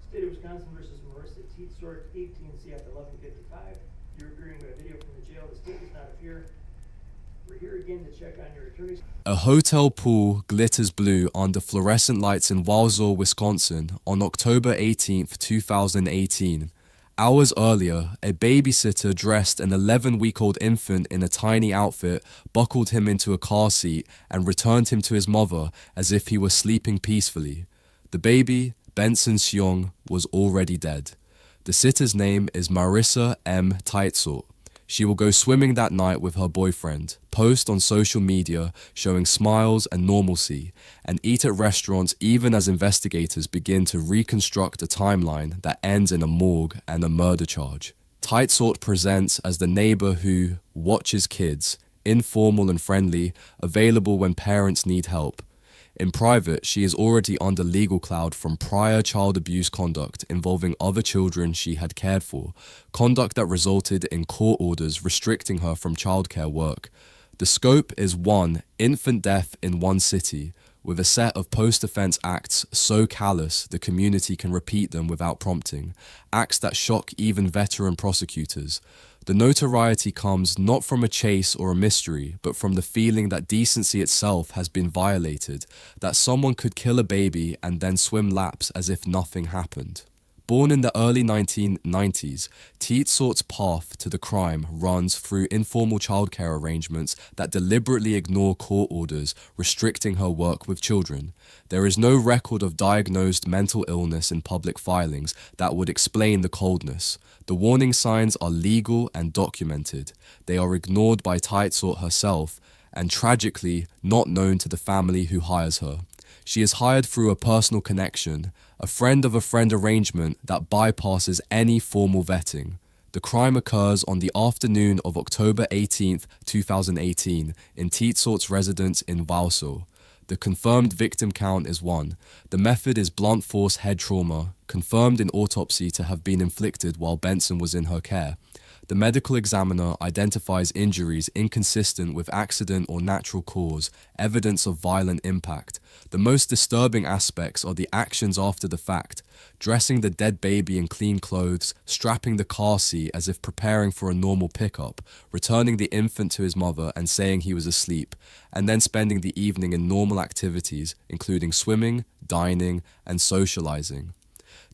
S9: State of Wisconsin versus Marissa Teetsort, 18 CF 1155. You're appearing by video from the jail. The state does not appear. We're here again to check on your attorney's.
S3: A hotel pool glitters blue under fluorescent lights in Walsall, Wisconsin on October 18, 2018. Hours earlier, a babysitter dressed an 11-week-old infant in a tiny outfit buckled him into a car seat and returned him to his mother as if he were sleeping peacefully. The baby, Benson Seong, was already dead. The sitter's name is Marissa M. Teitsort. She will go swimming that night with her boyfriend, post on social media showing smiles and normalcy, and eat at restaurants even as investigators begin to reconstruct a timeline that ends in a morgue and a murder charge. Teitsort presents as the neighbor who watches kids, informal and friendly, available when parents need help. In private, she is already under legal cloud from prior child abuse conduct involving other children she had cared for, conduct that resulted in court orders restricting her from childcare work. The scope is 1. Infant death in one city, with a set of post-offense acts so callous the community can repeat them without prompting, acts that shock even veteran prosecutors. The notoriety comes not from a chase or a mystery, but from the feeling that decency itself has been violated, that someone could kill a baby and then swim laps as if nothing happened. Born in the early 1990s, Teetsort's path to the crime runs through informal childcare arrangements that deliberately ignore court orders restricting her work with children. There is no record of diagnosed mental illness in public filings that would explain the coldness. The warning signs are legal and documented. They are ignored by Teitsort herself and tragically not known to the family who hires her. She is hired through a personal connection, a friend of a friend arrangement that bypasses any formal vetting. The crime occurs on the afternoon of October 18, 2018, in Teetsort's residence in Walsall. The confirmed victim count is 1. The method is blunt force head trauma, confirmed in autopsy to have been inflicted while Benson was in her care. The medical examiner identifies injuries inconsistent with accident or natural cause, evidence of violent impact. The most disturbing aspects are the actions after the fact: dressing the dead baby in clean clothes, strapping the car seat as if preparing for a normal pickup, returning the infant to his mother and saying he was asleep, and then spending the evening in normal activities, including swimming, dining, and socializing.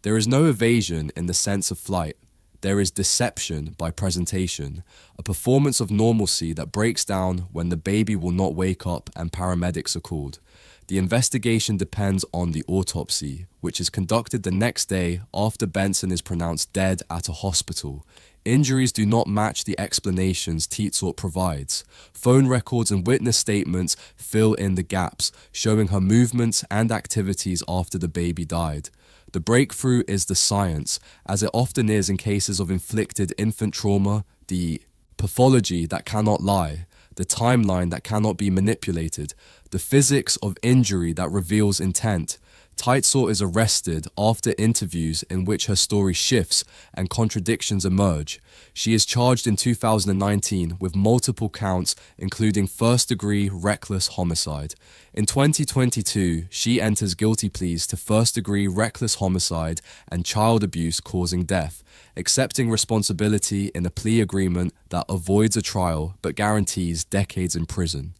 S3: There is no evasion in the sense of flight. There is deception by presentation, a performance of normalcy that breaks down when the baby will not wake up and paramedics are called. The investigation depends on the autopsy, which is conducted the next day after Benson is pronounced dead at a hospital. Injuries do not match the explanations Teetsort provides. Phone records and witness statements fill in the gaps, showing her movements and activities after the baby died. The breakthrough is the science, as it often is in cases of inflicted infant trauma, the pathology that cannot lie, the timeline that cannot be manipulated, the physics of injury that reveals intent. Teitsort is arrested after interviews in which her story shifts and contradictions emerge. She is charged in 2019 with multiple counts, including first-degree reckless homicide. In 2022, she enters guilty pleas to first-degree reckless homicide and child abuse causing death, accepting responsibility in a plea agreement that avoids a trial but guarantees decades in prison.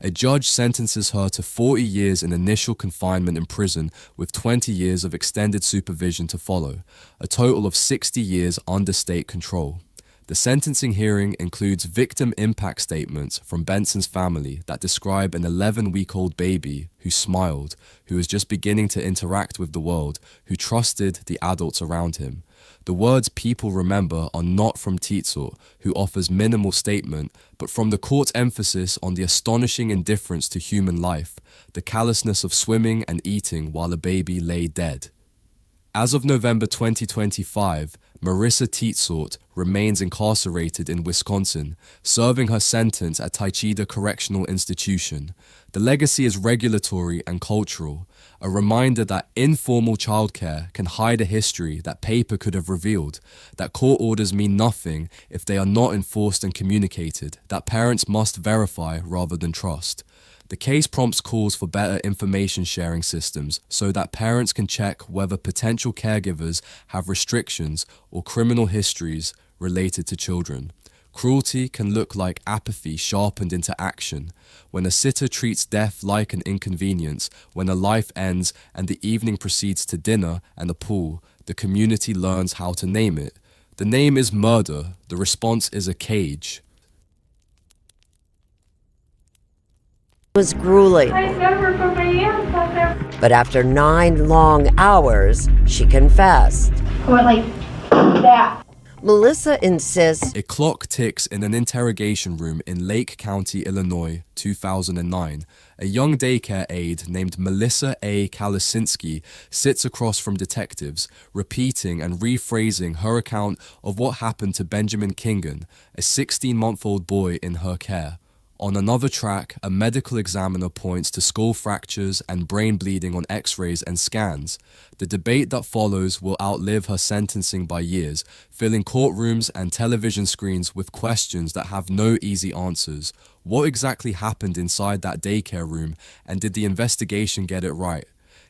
S3: A judge sentences her to 40 years in initial confinement in prison with 20 years of extended supervision to follow, a total of 60 years under state control. The sentencing hearing includes victim impact statements from Benson's family that describe an 11-week-old baby who smiled, who was just beginning to interact with the world, who trusted the adults around him. The words people remember are not from Titsort, who offers minimal statement, but from the court's emphasis on the astonishing indifference to human life, the callousness of swimming and eating while a baby lay dead. As of November 2025, Marissa Titsort remains incarcerated in Wisconsin, serving her sentence at Taichida Correctional Institution. The legacy is regulatory and cultural, a reminder that informal childcare can hide a history that paper could have revealed, that court orders mean nothing if they are not enforced and communicated, that parents must verify rather than trust. The case prompts calls for better information sharing systems so that parents can check whether potential caregivers have restrictions or criminal histories related to children. Cruelty can look like apathy sharpened into action, when a sitter treats death like an inconvenience, when a life ends and the evening proceeds to dinner and a pool, the community learns how to name it. The name is murder, the response is a cage.
S10: Was grueling. But after 9 long hours, she confessed.
S1: Or like that.
S10: Melissa insists
S3: A clock ticks in an interrogation room in Lake County, Illinois, 2009. A young daycare aide named Melissa A. Kalasinski sits across from detectives, repeating and rephrasing her account of what happened to Benjamin Kingan, a 16-month-old boy in her care. On another track, a medical examiner points to skull fractures and brain bleeding on x-rays and scans. The debate that follows will outlive her sentencing by years, filling courtrooms and television screens with questions that have no easy answers. What exactly happened inside that daycare room, and did the investigation get it right?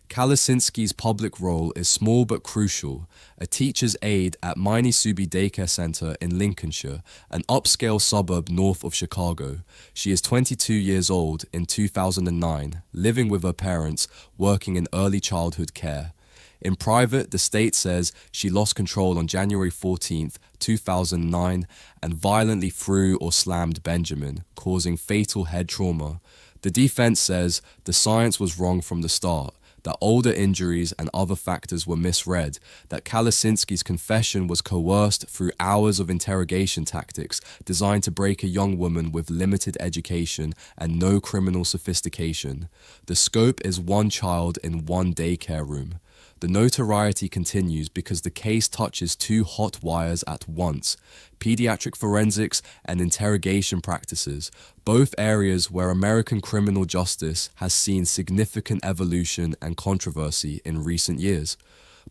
S3: Kalasinski's public role is small but crucial, a teacher's aide at Minnesubi Daycare Center in Lincolnshire, an upscale suburb north of Chicago. She is 22 years old in 2009, living with her parents, working in early childhood care. In private, the state says she lost control on January 14, 2009, and violently threw or slammed Benjamin, causing fatal head trauma. The defense says the science was wrong from the start, that older injuries and other factors were misread, that Kalasinski's confession was coerced through hours of interrogation tactics designed to break a young woman with limited education and no criminal sophistication. The scope is one child in one daycare room. The notoriety continues because the case touches 2 hot wires at once: pediatric forensics and interrogation practices, both areas where American criminal justice has seen significant evolution and controversy in recent years.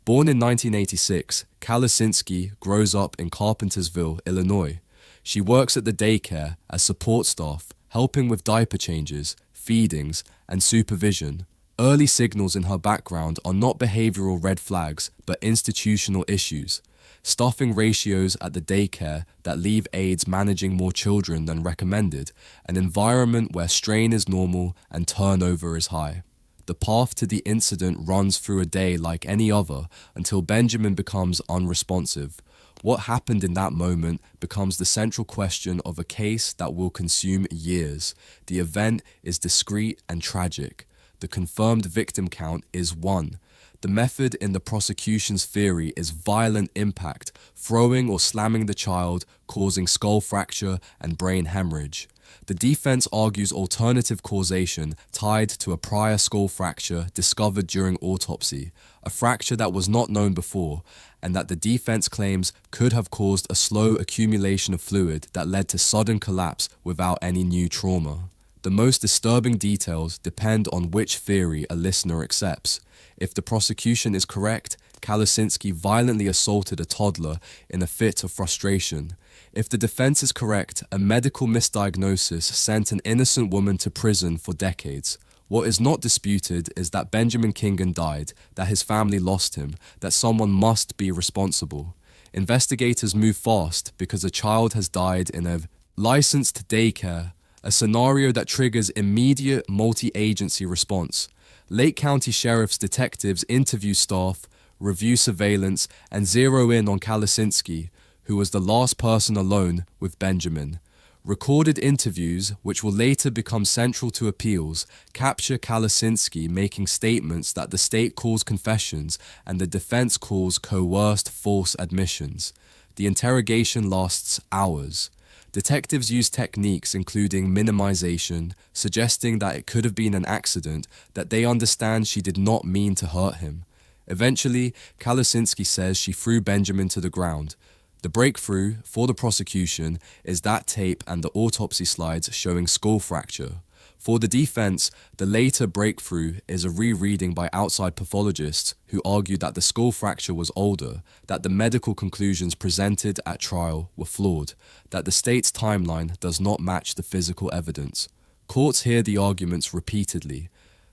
S3: Born in 1986, Kalasinski grows up in Carpentersville, Illinois. She works at the daycare as support staff, helping with diaper changes, feedings, and supervision. Early signals in her background are not behavioral red flags, but institutional issues. Staffing ratios at the daycare that leave aides managing more children than recommended, an environment where strain is normal and turnover is high. The path to the incident runs through a day like any other until Benjamin becomes unresponsive. What happened in that moment becomes the central question of a case that will consume years. The event is discreet and tragic. The confirmed victim count is 1. The method in the prosecution's theory is violent impact, throwing or slamming the child, causing skull fracture and brain hemorrhage. The defense argues alternative causation tied to a prior skull fracture discovered during autopsy, a fracture that was not known before, and that the defense claims could have caused a slow accumulation of fluid that led to sudden collapse without any new trauma. The most disturbing details depend on which theory a listener accepts. If the prosecution is correct, Kalasinski violently assaulted a toddler in a fit of frustration. If the defense is correct, a medical misdiagnosis sent an innocent woman to prison for decades. What is not disputed is that Benjamin Kingan died, that his family lost him, that someone must be responsible. Investigators move fast because a child has died in a licensed daycare a scenario that triggers immediate multi-agency response. Lake County Sheriff's detectives interview staff, review surveillance, and zero in on Kalasinski, who was the last person alone with Benjamin. Recorded interviews, which will later become central to appeals, capture Kalasinski making statements that the state calls confessions and the defense calls coerced false admissions. The interrogation lasts hours. Detectives use techniques including minimization, suggesting that it could have been an accident, that they understand she did not mean to hurt him. Eventually, Kalasinski says she threw Benjamin to the ground. The breakthrough for the prosecution is that tape and the autopsy slides showing skull fracture. For the defense, the later breakthrough is a rereading by outside pathologists who argued that the skull fracture was older, that the medical conclusions presented at trial were flawed, that the state's timeline does not match the physical evidence. Courts hear the arguments repeatedly.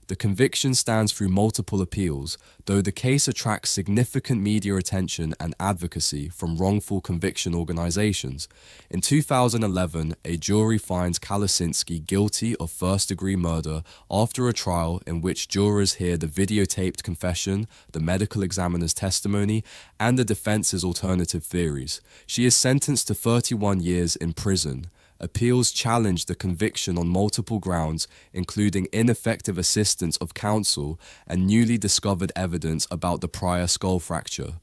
S3: The conviction stands through multiple appeals, though the case attracts significant media attention and advocacy from wrongful conviction organizations. In 2011, a jury finds Kalasinski guilty of first-degree murder after a trial in which jurors hear the videotaped confession, the medical examiner's testimony, and the defense's alternative theories. She is sentenced to 31 years in prison. Appeals challenge the conviction on multiple grounds, including ineffective assistance of counsel and newly discovered evidence about the prior skull fracture.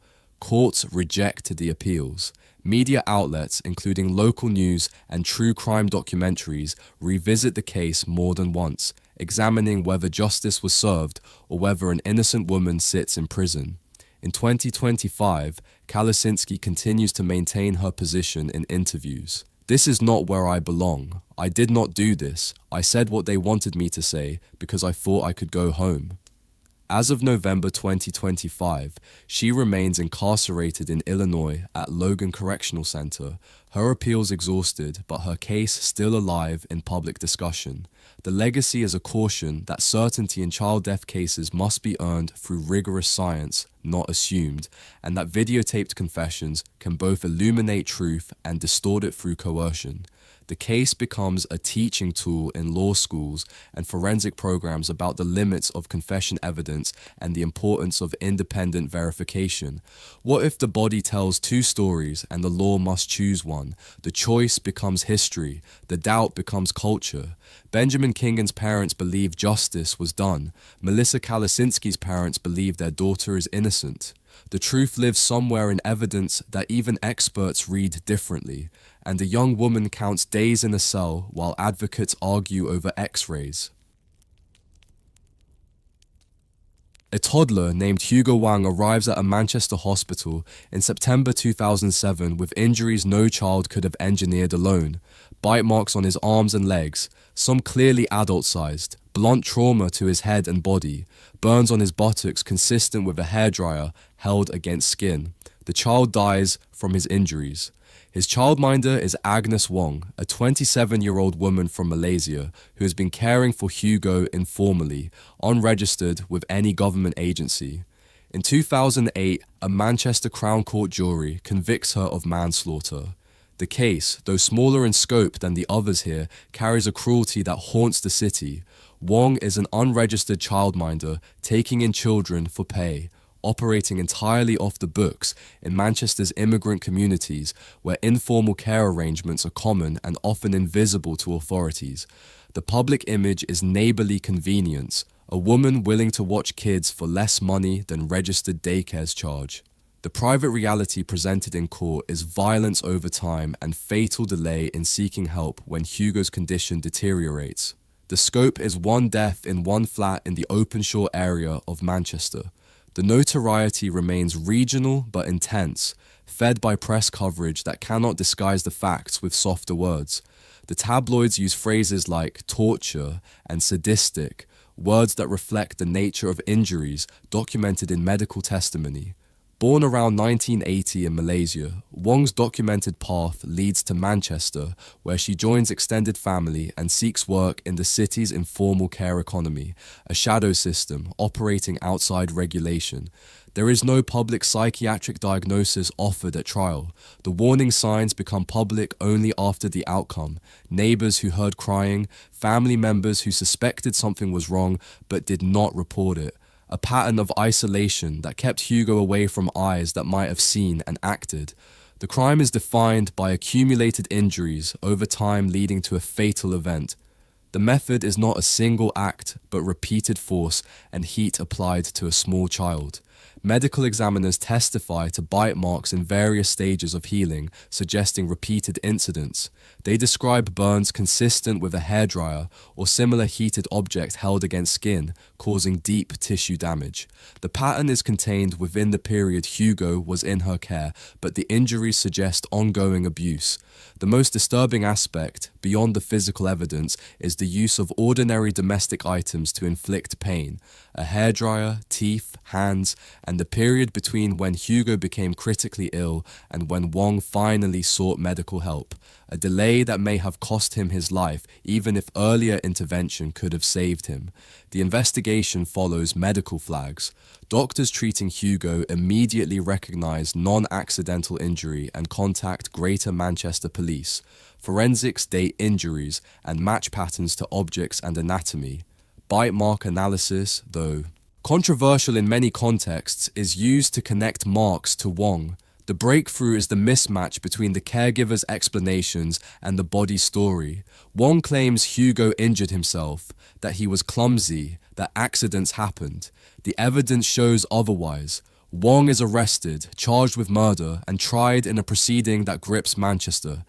S3: Courts reject the appeals. Media outlets, including local news and true crime documentaries, revisit the case more than once, examining whether justice was served or whether an innocent woman sits in prison. In 2025, Kalasinski continues to maintain her position in interviews. "This is not where I belong. I did not do this. I said what they wanted me to say because I thought I could go home." As of November 2025, she remains incarcerated in Illinois at Logan Correctional Center, her appeals exhausted but her case still alive in public discussion. The legacy is a caution that certainty in child death cases must be earned through rigorous science, not assumed, and that videotaped confessions can both illuminate truth and distort it through coercion. The case becomes a teaching tool in law schools and forensic programs about the limits of confession evidence and the importance of independent verification. What if the body tells two stories and the law must choose one? The choice becomes history. The doubt becomes culture. Benjamin Kingan's parents believe justice was done. Melissa Kalasinski's parents believe their daughter is innocent. The truth lives somewhere in evidence that even experts read differently, and a young woman counts days in a cell while advocates argue over x-rays. A toddler named Hugo Wang arrives at a Manchester hospital in September 2007 with injuries no child could have engineered alone. Bite marks on his arms and legs, some clearly adult-sized, blunt trauma to his head and body, burns on his buttocks consistent with a hairdryer held against skin. The child dies from his injuries. His childminder is Agnes Wong, a 27-year-old woman from Malaysia who has been caring for Hugo informally, unregistered with any government agency. In 2008, a Manchester Crown Court jury convicts her of manslaughter. The case, though smaller in scope than the others here, carries a cruelty that haunts the city. Wong is an unregistered childminder taking in children for pay, operating entirely off the books in Manchester's immigrant communities where informal care arrangements are common and often invisible to authorities. The public image is neighborly convenience, a woman willing to watch kids for less money than registered daycares charge. The private reality presented in court is violence over time and fatal delay in seeking help when Hugo's condition deteriorates. The scope is one death in one flat in the Openshaw area of Manchester. The notoriety remains regional but intense, fed by press coverage that cannot disguise the facts with softer words. The tabloids use phrases like torture and sadistic, words that reflect the nature of injuries documented in medical testimony. Born around 1980 in Malaysia, Wong's documented path leads to Manchester, where she joins extended family and seeks work in the city's informal care economy, a shadow system operating outside regulation. There is no public psychiatric diagnosis offered at trial. The warning signs become public only after the outcome. Neighbors who heard crying, family members who suspected something was wrong but did not report it. A pattern of isolation that kept Hugo away from eyes that might have seen and acted. The crime is defined by accumulated injuries over time leading to a fatal event. The method is not a single act, but repeated force and heat applied to a small child. Medical examiners testify to bite marks in various stages of healing, suggesting repeated incidents. They describe burns consistent with a hairdryer or similar heated object held against skin, causing deep tissue damage. The pattern is contained within the period Hugo was in her care, but the injuries suggest ongoing abuse. The most disturbing aspect, beyond the physical evidence, is the use of ordinary domestic items to inflict pain. A hairdryer, teeth, hands, and the period between when Hugo became critically ill and when Wong finally sought medical help. A delay that may have cost him his life, even if earlier intervention could have saved him. The investigation follows medical flags. Doctors treating Hugo immediately recognize non-accidental injury and contact Greater Manchester Police. Forensics date injuries and match patterns to objects and anatomy. Bite mark analysis, though controversial in many contexts, is used to connect marks to Wong. The breakthrough is the mismatch between the caregiver's explanations and the body's story. Wong claims Hugo injured himself, that he was clumsy, that accidents happened. The evidence shows otherwise. Wong is arrested, charged with murder, and tried in a proceeding that grips Manchester.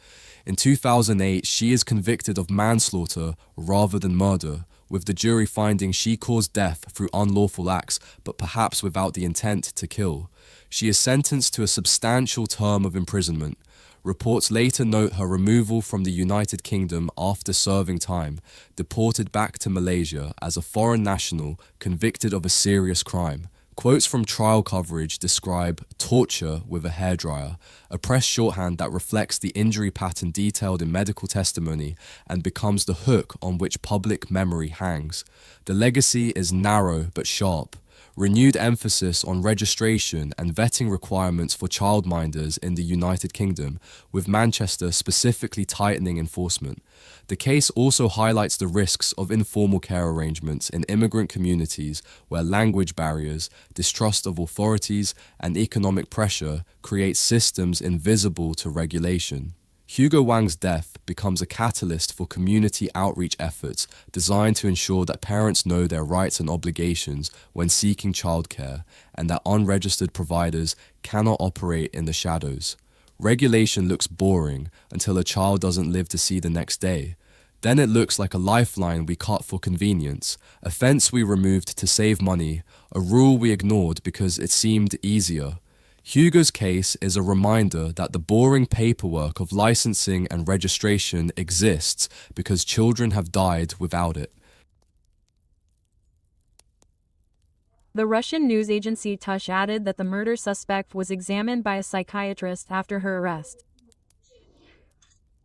S3: In 2008, she is convicted of manslaughter rather than murder, with the jury finding she caused death through unlawful acts, but perhaps without the intent to kill. She is sentenced to a substantial term of imprisonment. Reports later note her removal from the United Kingdom after serving time, deported back to Malaysia as a foreign national convicted of a serious crime. Quotes from trial coverage describe torture with a hairdryer, a press shorthand that reflects the injury pattern detailed in medical testimony and becomes the hook on which public memory hangs. The legacy is narrow but sharp. Renewed emphasis on registration and vetting requirements for childminders in the United Kingdom, with Manchester specifically tightening enforcement. The case also highlights the risks of informal care arrangements in immigrant communities where language barriers, distrust of authorities, and economic pressure create systems invisible to regulation. Hugo Wang's death becomes a catalyst for community outreach efforts designed to ensure that parents know their rights and obligations when seeking childcare, and that unregistered providers cannot operate in the shadows. Regulation looks boring until a child doesn't live to see the next day. Then it looks like a lifeline we cut for convenience, a fence we removed to save money, a rule we ignored because it seemed easier. Hugo's case is a reminder that the boring paperwork of licensing and registration exists because children have died without it.
S11: The Russian news agency TASS added that the murder suspect was examined by a psychiatrist after her arrest.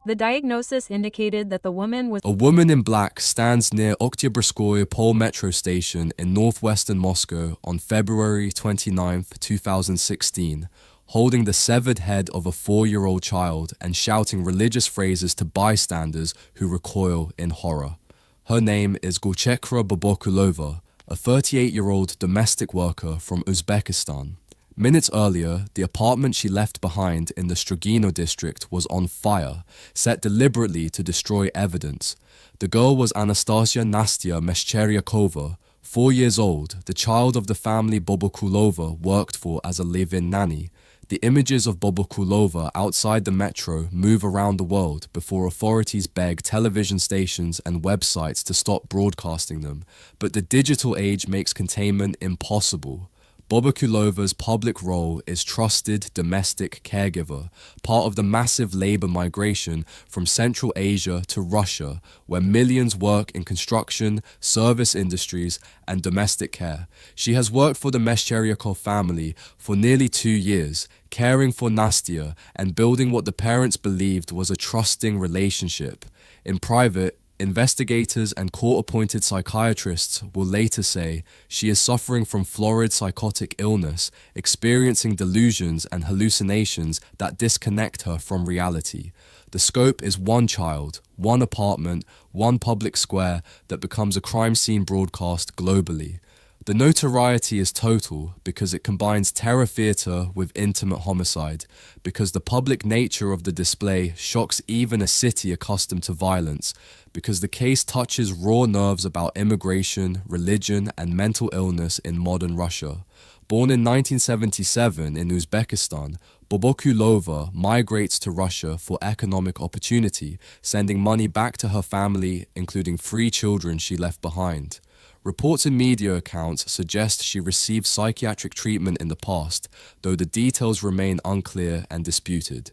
S11: The diagnosis indicated that the woman was...
S3: A woman in black stands near Oktyabrskoye Pole metro station in northwestern Moscow on February 29, 2016, holding the severed head of a 4-year-old child and shouting religious phrases to bystanders who recoil in horror. Her name is Gulchekra Babokulova, a 38-year-old domestic worker from Uzbekistan. Minutes earlier, the apartment she left behind in the Strogino district was on fire, set deliberately to destroy evidence. The girl was Anastasia Nastya Meshcheryakova, 4 years old, the child of the family Bobokulova worked for as a live-in nanny. The images of Bobokulova outside the metro move around the world before authorities beg television stations and websites to stop broadcasting them, but the digital age makes containment impossible. Bobokulova's public role is trusted domestic caregiver, part of the massive labor migration from Central Asia to Russia, where millions work in construction, service industries, and domestic care. She has worked for the Meshcheryakov family for nearly 2 years, caring for Nastya and building what the parents believed was a trusting relationship. In private, investigators and court-appointed psychiatrists will later say she is suffering from florid psychotic illness, experiencing delusions and hallucinations that disconnect her from reality. The scope is one child, one apartment, one public square that becomes a crime scene broadcast globally. The notoriety is total because it combines terror theatre with intimate homicide, because the public nature of the display shocks even a city accustomed to violence, because the case touches raw nerves about immigration, religion, and mental illness in modern Russia. Born in 1977 in Uzbekistan, Bobokulova migrates to Russia for economic opportunity, sending money back to her family, including 3 children she left behind. Reports in media accounts suggest she received psychiatric treatment in the past, though the details remain unclear and disputed.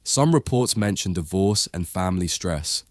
S3: Some reports mention divorce and family stress.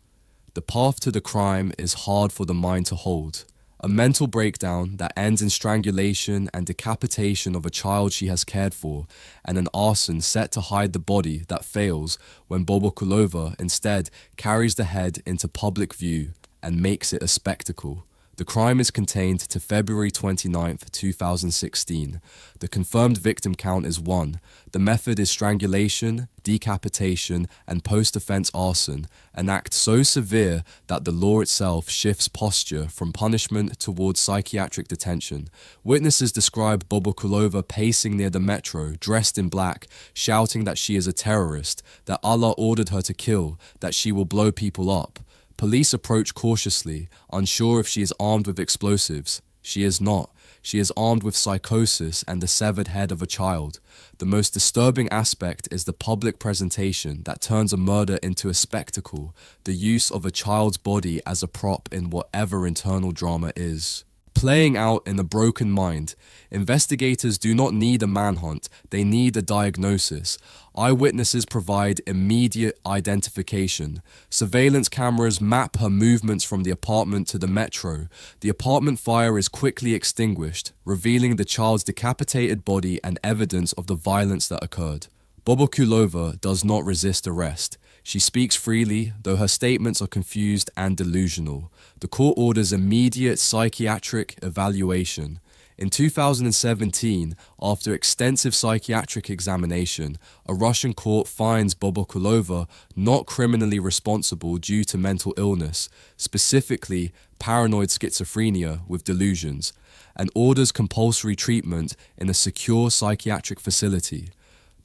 S3: The path to the crime is hard for the mind to hold. A mental breakdown that ends in strangulation and decapitation of a child she has cared for, and an arson set to hide the body that fails when Bobokulova instead carries the head into public view and makes it a spectacle. The crime is contained to February 29, 2016. The confirmed victim count is 1. The method is strangulation, decapitation, and post-offense arson, an act so severe that the law itself shifts posture from punishment towards psychiatric detention. Witnesses describe Bobokulova pacing near the metro, dressed in black, shouting that she is a terrorist, that Allah ordered her to kill, that she will blow people up. Police approach cautiously, unsure if she is armed with explosives. She is not. She is armed with psychosis and the severed head of a child. The most disturbing aspect is the public presentation that turns a murder into a spectacle, the use of a child's body as a prop in whatever internal drama is. Playing out in a broken mind, investigators do not need a manhunt, they need a diagnosis. Eyewitnesses provide immediate identification. Surveillance cameras map her movements from the apartment to the metro. The apartment fire is quickly extinguished, revealing the child's decapitated body and evidence of the violence that occurred. Bobokulova does not resist arrest. She speaks freely, though her statements are confused and delusional. The court orders immediate psychiatric evaluation. In 2017, after extensive psychiatric examination, a Russian court finds Bobokulova not criminally responsible due to mental illness, specifically paranoid schizophrenia with delusions, and orders compulsory treatment in a secure psychiatric facility.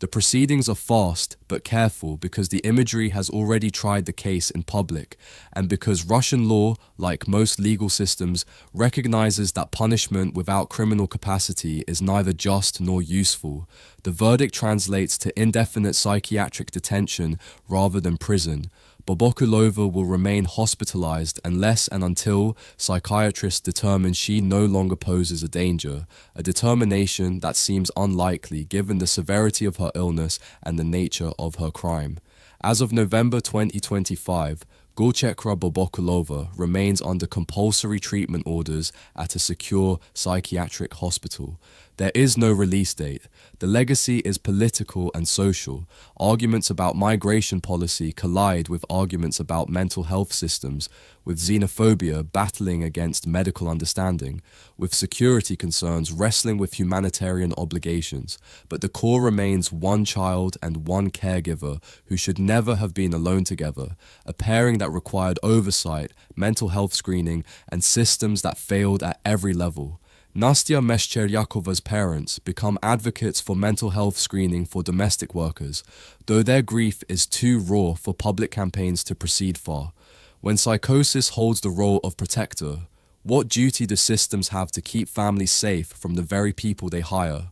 S3: The proceedings are fast but careful because the imagery has already tried the case in public, and because Russian law, like most legal systems, recognizes that punishment without criminal capacity is neither just nor useful. The verdict translates to indefinite psychiatric detention rather than prison. Bobokulova will remain hospitalized unless and until psychiatrists determine she no longer poses a danger, a determination that seems unlikely given the severity of her illness and the nature of her crime. As of November 2025, Gulchekra Bobokulova remains under compulsory treatment orders at a secure psychiatric hospital. There is no release date. The legacy is political and social. Arguments about migration policy collide with arguments about mental health systems, with xenophobia battling against medical understanding, with security concerns wrestling with humanitarian obligations. But the core remains one child and one caregiver who should never have been alone together, a pairing that required oversight, mental health screening, and systems that failed at every level. Nastya Meshcheryakova's parents become advocates for mental health screening for domestic workers, though their grief is too raw for public campaigns to proceed far. When psychosis holds the role of protector, what duty do systems have to keep families safe from the very people they hire?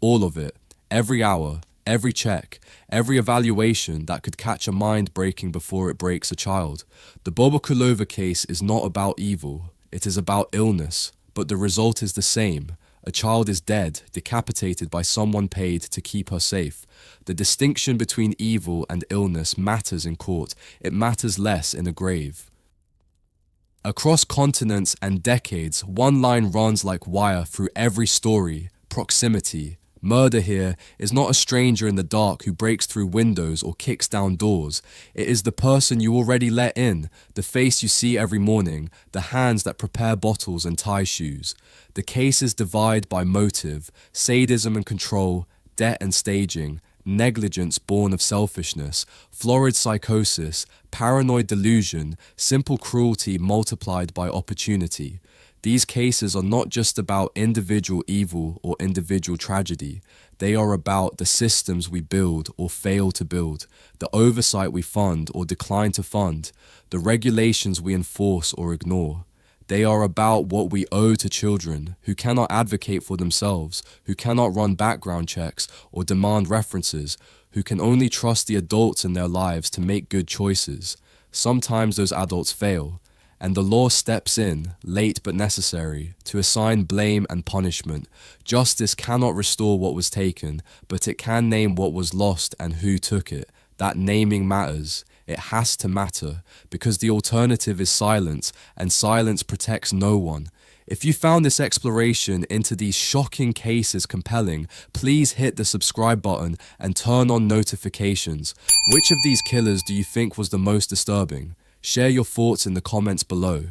S3: All of it, every hour, every check, every evaluation that could catch a mind breaking before it breaks a child. The Bobokulova case is not about evil, it is about illness. But the result is the same, A child is dead, decapitated by someone paid to keep her safe. The distinction between evil and illness matters in court. It matters less in a grave. Across continents and decades, one line runs like wire through every story: proximity. Murder here is not a stranger in the dark who breaks through windows or kicks down doors. It is the person you already let in, the face you see every morning, the hands that prepare bottles and tie shoes. The cases divide by motive: sadism and control, debt and staging, negligence born of selfishness, florid psychosis, paranoid delusion, simple cruelty multiplied by opportunity. These cases are not just about individual evil or individual tragedy. They are about the systems we build or fail to build, the oversight we fund or decline to fund, the regulations we enforce or ignore. They are about what we owe to children who cannot advocate for themselves, who cannot run background checks or demand references, who can only trust the adults in their lives to make good choices. Sometimes those adults fail, and the law steps in, late but necessary, to assign blame and punishment. Justice cannot restore what was taken, but it can name what was lost and who took it. That naming matters. It has to matter, because the alternative is silence, and silence protects no one. If you found this exploration into these shocking cases compelling, please hit the subscribe button and turn on notifications. Which of these killers do you think was the most disturbing? Share your thoughts in the comments below.